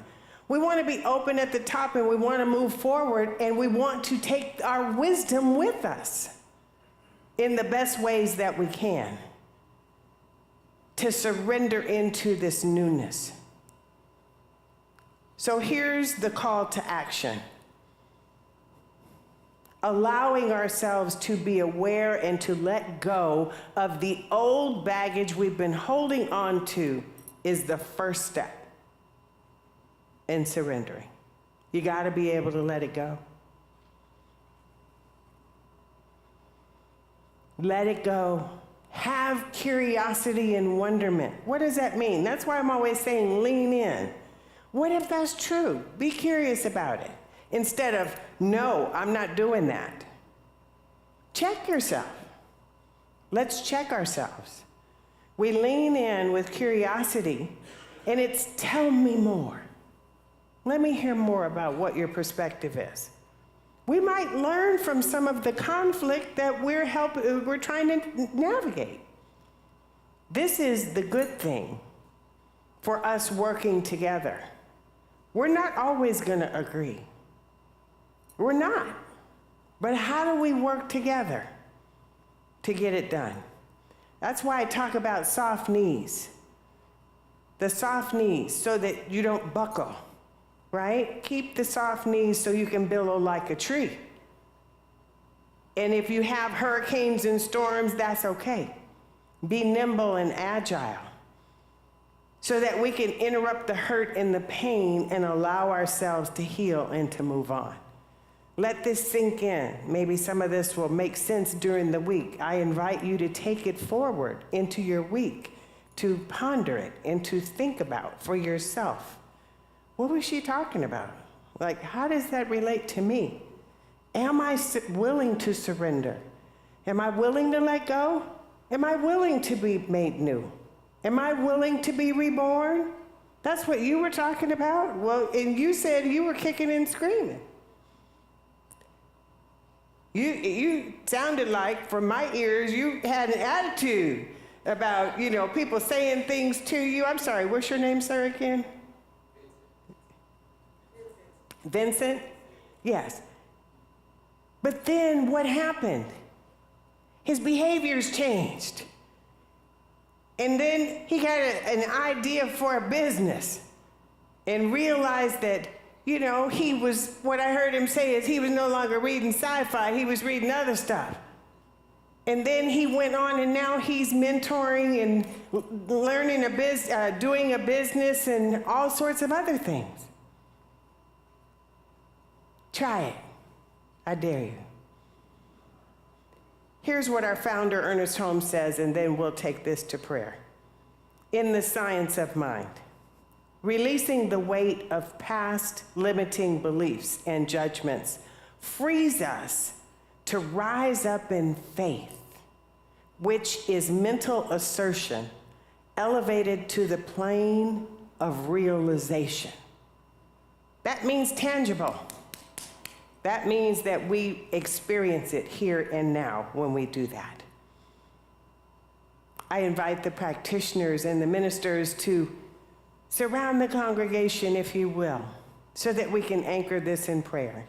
We want to be open at the top, and we want to move forward, and we want to take our wisdom with us in the best ways that we can to surrender into this newness. So here's the call to action. Allowing ourselves to be aware and to let go of the old baggage we've been holding on to is the first step in surrendering. You got to be able to let it go. Let it go. Have curiosity and wonderment. What does that mean? That's why I'm always saying lean in. What if that's true? Be curious about it. Instead of, no, I'm not doing that. Check yourself. Let's check ourselves. We lean in with curiosity, and it's tell me more. Let me hear more about what your perspective is. We might learn from some of the conflict that we're trying to navigate. This is the good thing for us working together. We're not always going to agree. We're not. But how do we work together to get it done? That's why I talk about soft knees. The soft knees, so that you don't buckle, right? Keep the soft knees so you can billow like a tree. And if you have hurricanes and storms, that's okay. Be nimble and agile so that we can interrupt the hurt and the pain and allow ourselves to heal and to move on. Let this sink in. Maybe some of this will make sense during the week. I invite you to take it forward into your week, to ponder it and to think about for yourself. What was she talking about? Like, how does that relate to me? Am I willing to surrender? Am I willing to let go? Am I willing to be made new? Am I willing to be reborn? That's what you were talking about? Well, and you said you were kicking and screaming. You sounded like, from my ears, you had an attitude about, people saying things to you. I'm sorry, what's your name, sir, again? Vincent? Yes. But then what happened? His behaviors changed. And then he got an idea for a business and realized that, he was, what I heard him say is he was no longer reading sci-fi, he was reading other stuff. And then he went on, and now he's mentoring and learning doing a business and all sorts of other things. Try it. I dare you. Here's what our founder, Ernest Holmes, says, and then we'll take this to prayer. In The Science of Mind, releasing the weight of past limiting beliefs and judgments frees us to rise up in faith, which is mental assertion elevated to the plane of realization. That means tangible. That means that we experience it here and now when we do that. I invite the practitioners and the ministers to surround the congregation, if you will, so that we can anchor this in prayer.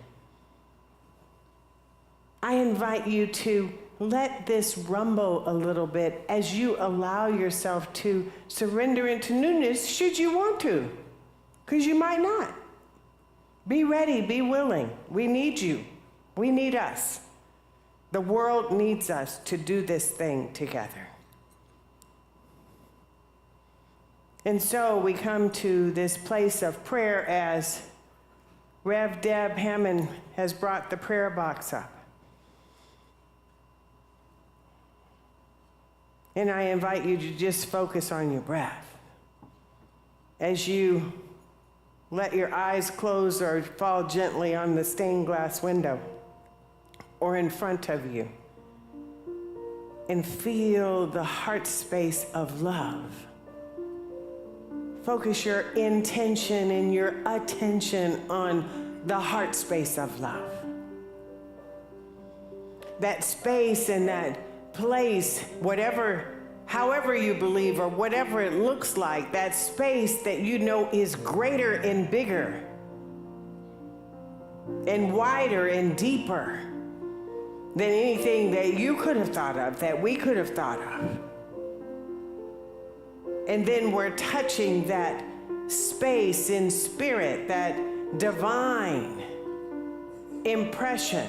I invite you to let this rumble a little bit as you allow yourself to surrender into newness, should you want to, because you might not. Be ready, be willing. We need you. We need us. The world needs us to do this thing together. And so we come to this place of prayer as Rev. Deb Hammond has brought the prayer box up. And I invite you to just focus on your breath as you let your eyes close or fall gently on the stained glass window or in front of you, and feel the heart space of love. Focus your intention and your attention on the heart space of love. That space and that place, however you believe or whatever it looks like, that space that you know is greater and bigger and wider and deeper than anything that you could have thought of, that we could have thought of. And then we're touching that space in spirit, that divine impression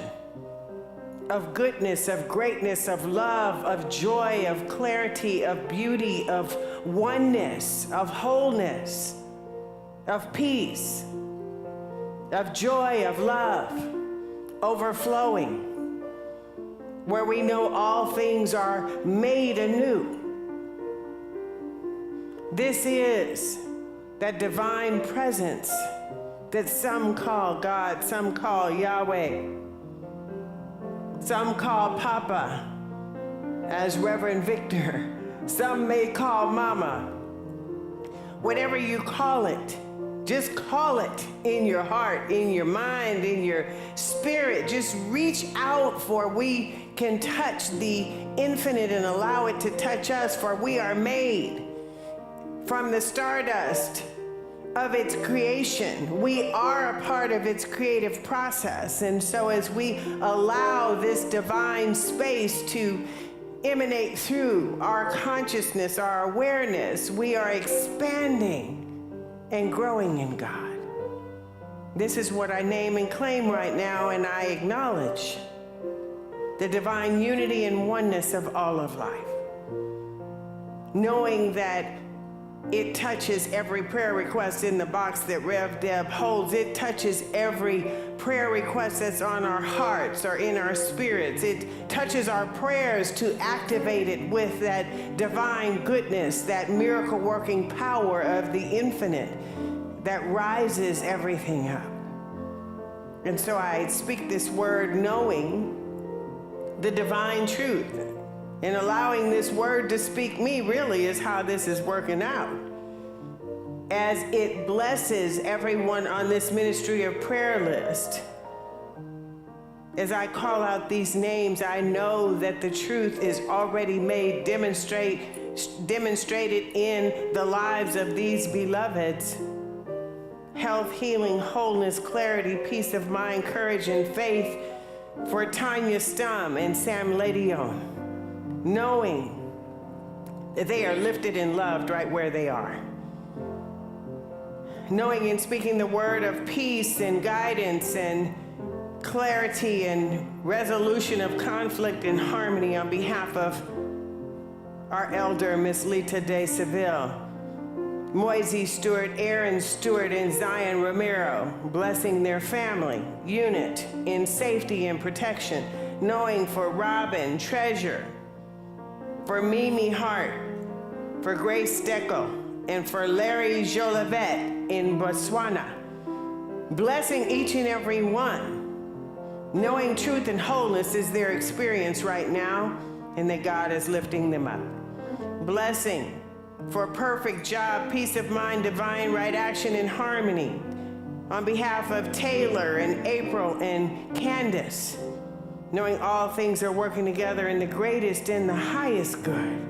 of goodness, of greatness, of love, of joy, of clarity, of beauty, of oneness, of wholeness, of peace, of joy, of love, overflowing, where we know all things are made anew. This is that divine presence that some call God, some call Yahweh, some call Papa, as Reverend Victor. Some may call Mama. Whatever you call it, just call it in your heart, in your mind, in your spirit. Just reach out, for we can touch the infinite and allow it to touch us, for we are made from the stardust of its creation. We are a part of its creative process. And so as we allow this divine space to emanate through our consciousness, our awareness, we are expanding and growing in God. This is what I name and claim right now, and I acknowledge the divine unity and oneness of all of life, knowing that it touches every prayer request in the box that Rev. Deb holds. It touches every prayer request that's on our hearts or in our spirits. It touches our prayers to activate it with that divine goodness, that miracle-working power of the infinite that rises everything up. And so I speak this word knowing the divine truth. And allowing this word to speak me really is how this is working out. As it blesses everyone on this ministry of prayer list, as I call out these names, I know that the truth is already made demonstrated in the lives of these beloveds. Health, healing, wholeness, clarity, peace of mind, courage, and faith for Tanya Stum and Sam Ladion, knowing that they are lifted and loved right where they are. Knowing and speaking the word of peace and guidance and clarity and resolution of conflict and harmony on behalf of our elder, Miss Lita De Seville, Moisey Stewart, Aaron Stewart, and Zion Romero, blessing their family unit in safety and protection, knowing for Robin Treasure, for Mimi Hart, for Grace Steckel, and for Larry Jolivet in Botswana, blessing each and every one, knowing truth and wholeness is their experience right now, and that God is lifting them up. Blessing for a perfect job, peace of mind, divine right action, and harmony. On behalf of Taylor and April and Candace, knowing all things are working together in the greatest and the highest good.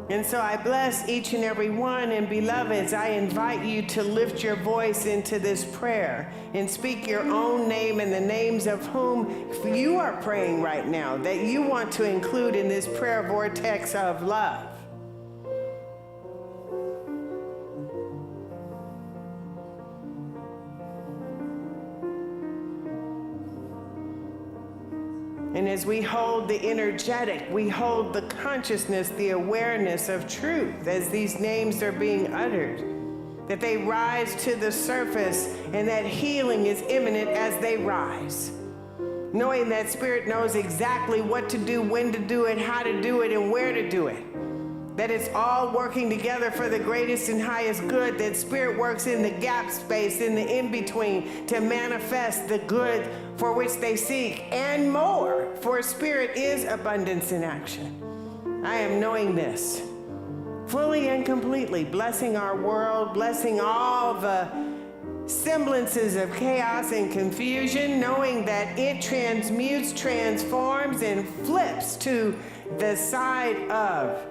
And so I bless each and every one, and beloveds, I invite you to lift your voice into this prayer and speak your own name and the names of whom you are praying right now, that you want to include in this prayer vortex of love. And as we hold the energetic, we hold the consciousness, the awareness of truth as these names are being uttered, that they rise to the surface and that healing is imminent as they rise. Knowing that Spirit knows exactly what to do, when to do it, how to do it, and where to do it. That it's all working together for the greatest and highest good, that Spirit works in the gap space, in the in-between, to manifest the good for which they seek, and more, for Spirit is abundance in action. I am knowing this fully and completely, blessing our world, blessing all the semblances of chaos and confusion, knowing that it transmutes, transforms, and flips to the side of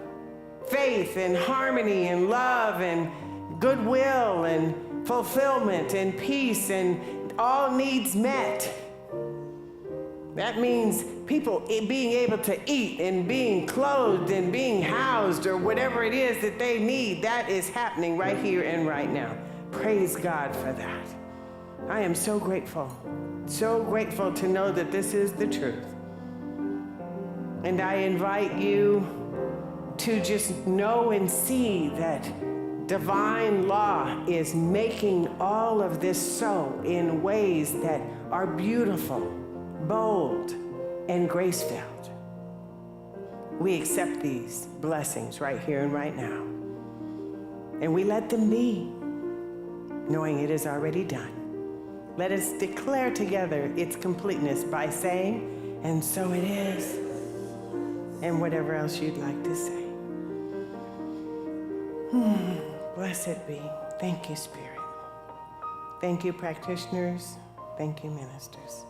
faith and harmony and love and goodwill and fulfillment and peace and all needs met. That means people being able to eat and being clothed and being housed or whatever it is that they need. That is happening right here and right now. Praise God for that. I am so grateful to know that this is the truth. And I invite you to just know and see that divine law is making all of this so in ways that are beautiful, bold, and grace-filled. We accept these blessings right here and right now. And we let them be, knowing it is already done. Let us declare together its completeness by saying, and so it is, and whatever else you'd like to say. Blessed be. Thank you, Spirit. Thank you, practitioners. Thank you, ministers.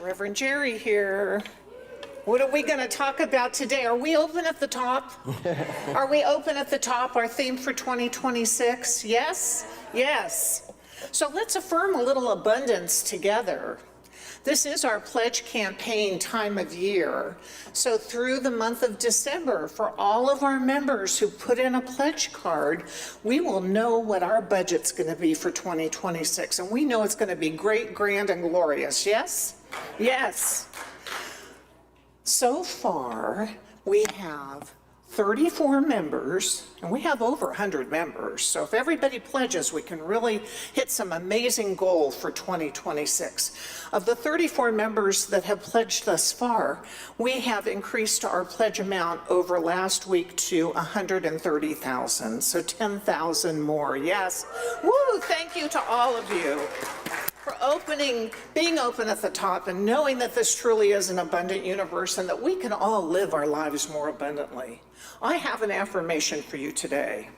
Reverend Jerry here. What are we going to talk about today? Are we open at the top? Are we open at the top? Our theme for 2026? Yes? Yes. So let's affirm a little abundance together. This is our pledge campaign time of year. So through the month of December, for all of our members who put in a pledge card, we will know what our budget's going to be for 2026. And we know it's going to be great, grand, and glorious. Yes? Yes. So far, we have 34 members, and we have over 100 members. So if everybody pledges, we can really hit some amazing goal for 2026. Of the 34 members that have pledged thus far, we have increased our pledge amount over last week to 130,000, so 10,000 more. Yes. Woo! Thank you to all of you for being open at the top and knowing that this truly is an abundant universe and that we can all live our lives more abundantly. I have an affirmation for you today.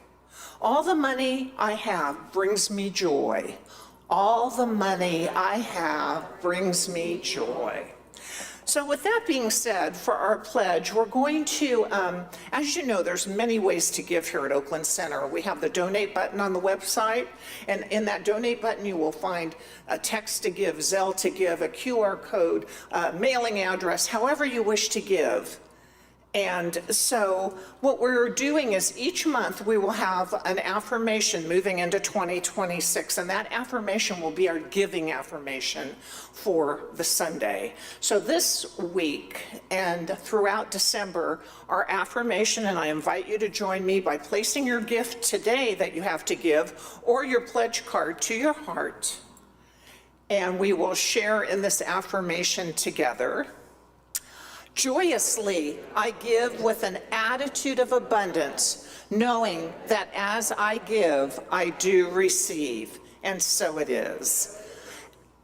All the money I have brings me joy. All the money I have brings me joy. So with that being said, for our pledge, we're going to, as you know, there's many ways to give here at Oakland Center. We have the donate button on the website, and in that donate button you will find a text to give, Zelle to give, a QR code, mailing address, however you wish to give. And so what we're doing is each month we will have an affirmation moving into 2026, and that affirmation will be our giving affirmation for the Sunday. So this week and throughout December, our affirmation, and I invite you to join me by placing your gift today that you have to give or your pledge card to your heart. and we will share in this affirmation together. Joyously, I give with an attitude of abundance, knowing that as I give, I do receive, and so it is.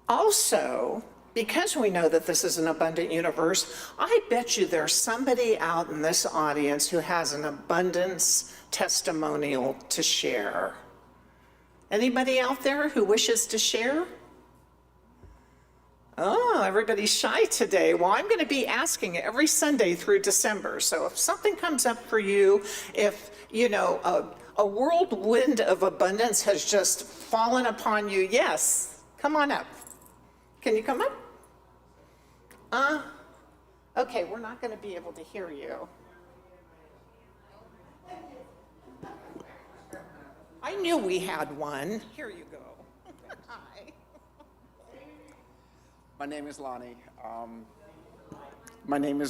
Also, because we know that this is an abundant universe, I bet you there's somebody out in this audience who has an abundance testimonial to share. Anybody out there who wishes to share? Oh, everybody's shy today. Well, I'm going to be asking every Sunday through December. So if something comes up for you, if, you know, a whirlwind of abundance has just fallen upon you, yes, come on up. Can you come up? Okay, we're not going to be able to hear you. I knew we had one. Here you go. Hi. My name is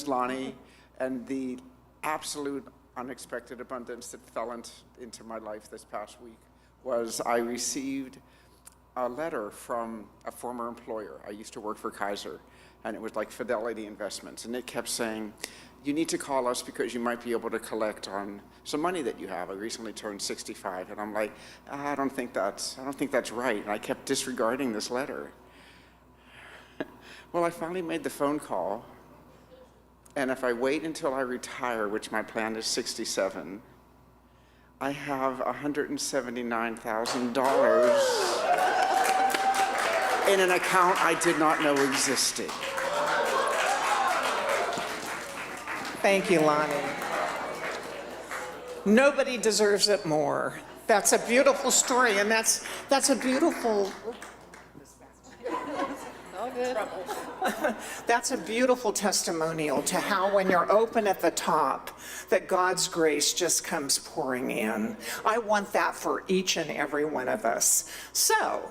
Lonnie. And the absolute unexpected abundance that fell into my life this past week was I received a letter from a former employer. I used to work for Kaiser, and it was like Fidelity Investments, and it kept saying, you need to call us because you might be able to collect on some money that you have. I recently turned 65, and I'm like, I don't think that's right. And I kept disregarding this letter. Well, I finally made the phone call, and if I wait until I retire, which my plan is 67, I have $179,000 in an account I did not know existed. Thank you, Lonnie. Nobody deserves it more. That's a beautiful story, and that's a beautiful... That's a beautiful testimonial to how when you're open at the top, that God's grace just comes pouring in. I want that for each and every one of us. So,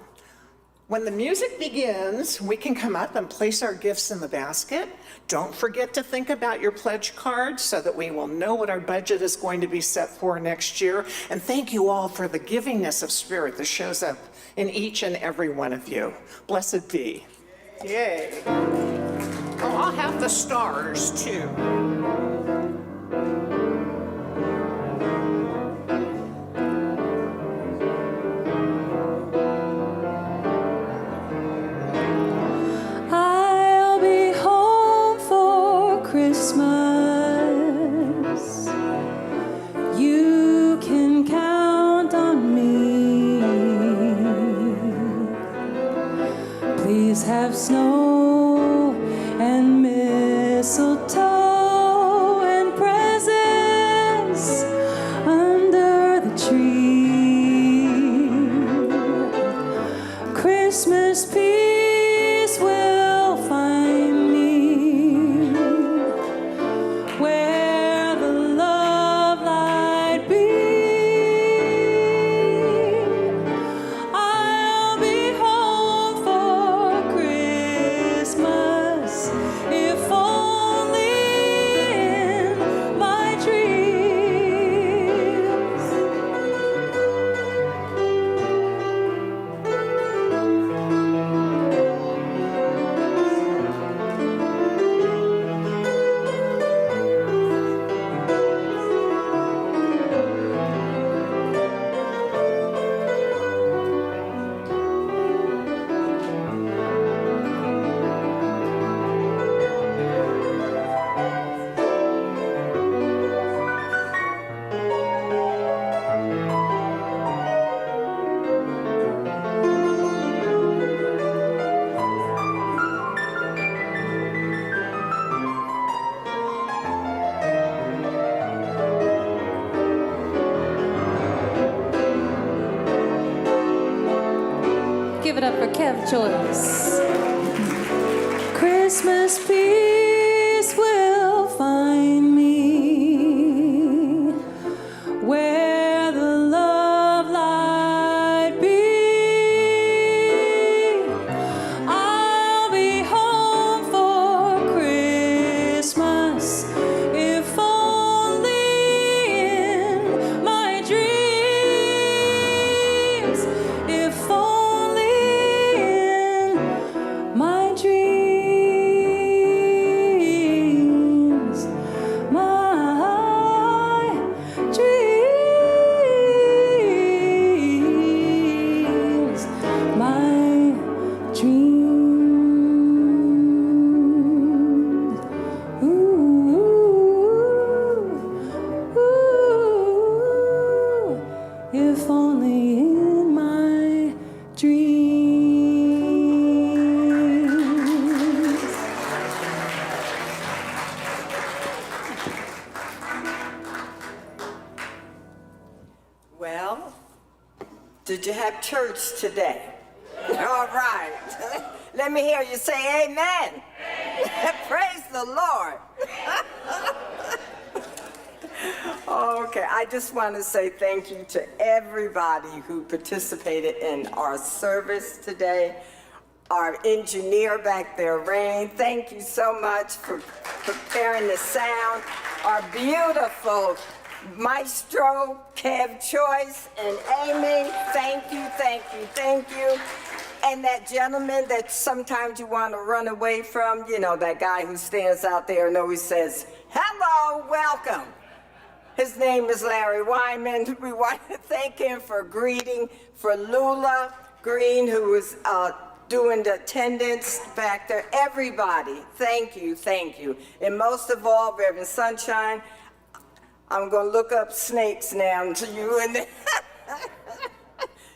when the music begins, we can come up and place our gifts in the basket. Don't forget to think about your pledge card so that we will know what our budget is going to be set for next year. And thank you all for the givingness of spirit that shows up in each and every one of you. Blessed be. Yay. Oh, I'll have the stars too. I'll be home for Christmas. You can count on me. Please have snow and mistletoe and presents under the tree. Christmas peace will find me where the love light beams. I'll be home for Christmas, if only in my dreams. Give it up for Kev Joyce. Christmas peace will find me where the love light beams. I'll be home for Christmas, if only in my dreams. If only in Did you have church today? All right. Let me hear you say amen. Praise the Lord. Okay, I just want to say thank you to everybody who participated in our service today. Our engineer back there, Rain, thank you so much for preparing the sound. Our beautiful maestro, Kev Choice, and Amy, thank you, thank you, thank you. And that gentleman that sometimes you want to run away from, you know, that guy who stands out there and always says, hello, welcome. His name is Larry Wyman. We want to thank him for greeting, for Lula Green, who was doing the attendance back there. Everybody, thank you, thank you. And most of all, Reverend Sunshine, I'm going to look up snakes now to you, and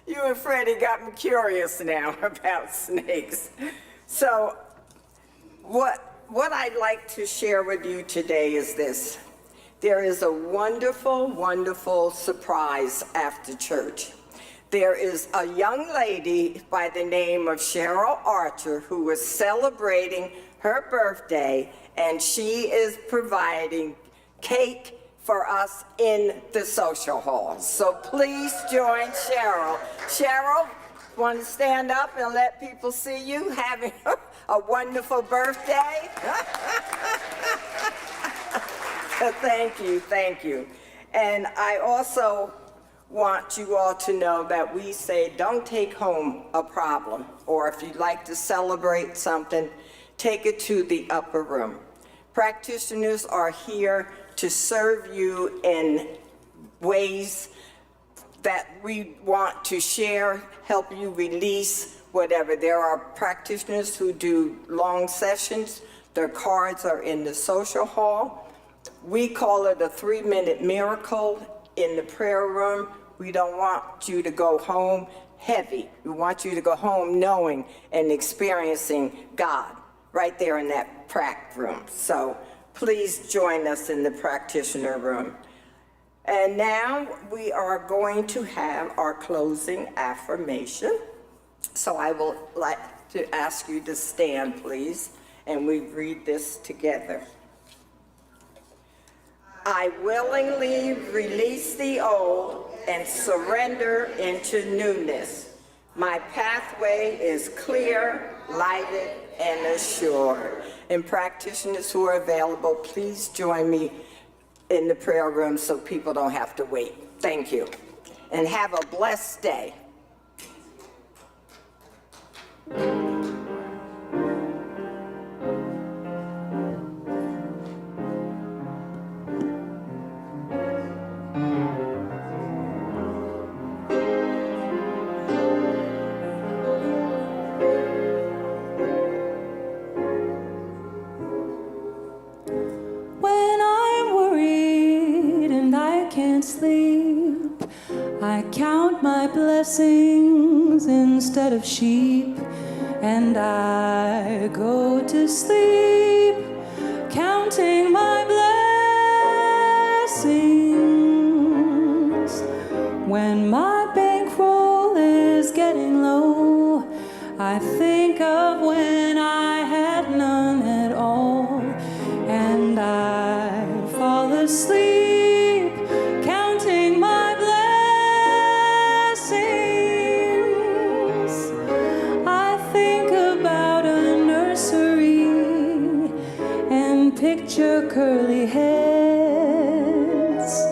you and Freddie got me curious now about snakes. So what I'd like to share with you today is this. There is a wonderful, wonderful surprise after church. There is a young lady by the name of Cheryl Archer who is celebrating her birthday, and she is providing cake for us in the social hall. So please join Cheryl. Cheryl, want to stand up and let people see you having a wonderful birthday? Thank you, thank you. And I also want you all to know that we say don't take home a problem, or if you'd like to celebrate something, take it to the upper room. Practitioners are here to serve you in ways that we want to share, help you release whatever. There are practitioners who do long sessions. Their cards are in the social hall. We call it a 3-minute miracle in the prayer room. We don't want you to go home heavy. We want you to go home knowing and experiencing God right there in that prac room. So please join us in the practitioner room. And now we are going to have our closing affirmation. So I will like to ask you to stand, please, and we read this together. I willingly release the old and surrender into newness. My pathway is clear, lighted, and assured. And practitioners who are available, please join me in the prayer room so people don't have to wait. Thank you. And have a blessed day. Sleep. I count my blessings instead of sheep, and I go to sleep counting my blessings. When my bankroll is getting low, I think of when I had none at all, and I fall asleep picture curly heads,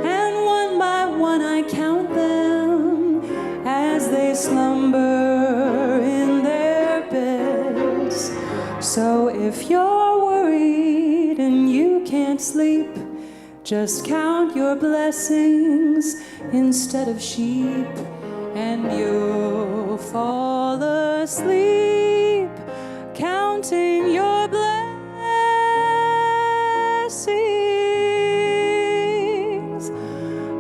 and one by one I count them as they slumber in their beds. So if you're worried and you can't sleep, just count your blessings instead of sheep, and you'll fall asleep counting your blessings.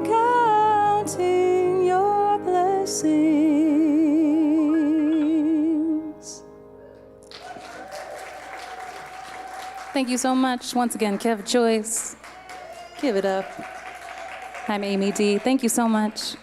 Counting your blessings. Thank you so much. Once again, Kev Joyce. Give it up. I'm Amy D. Thank you so much.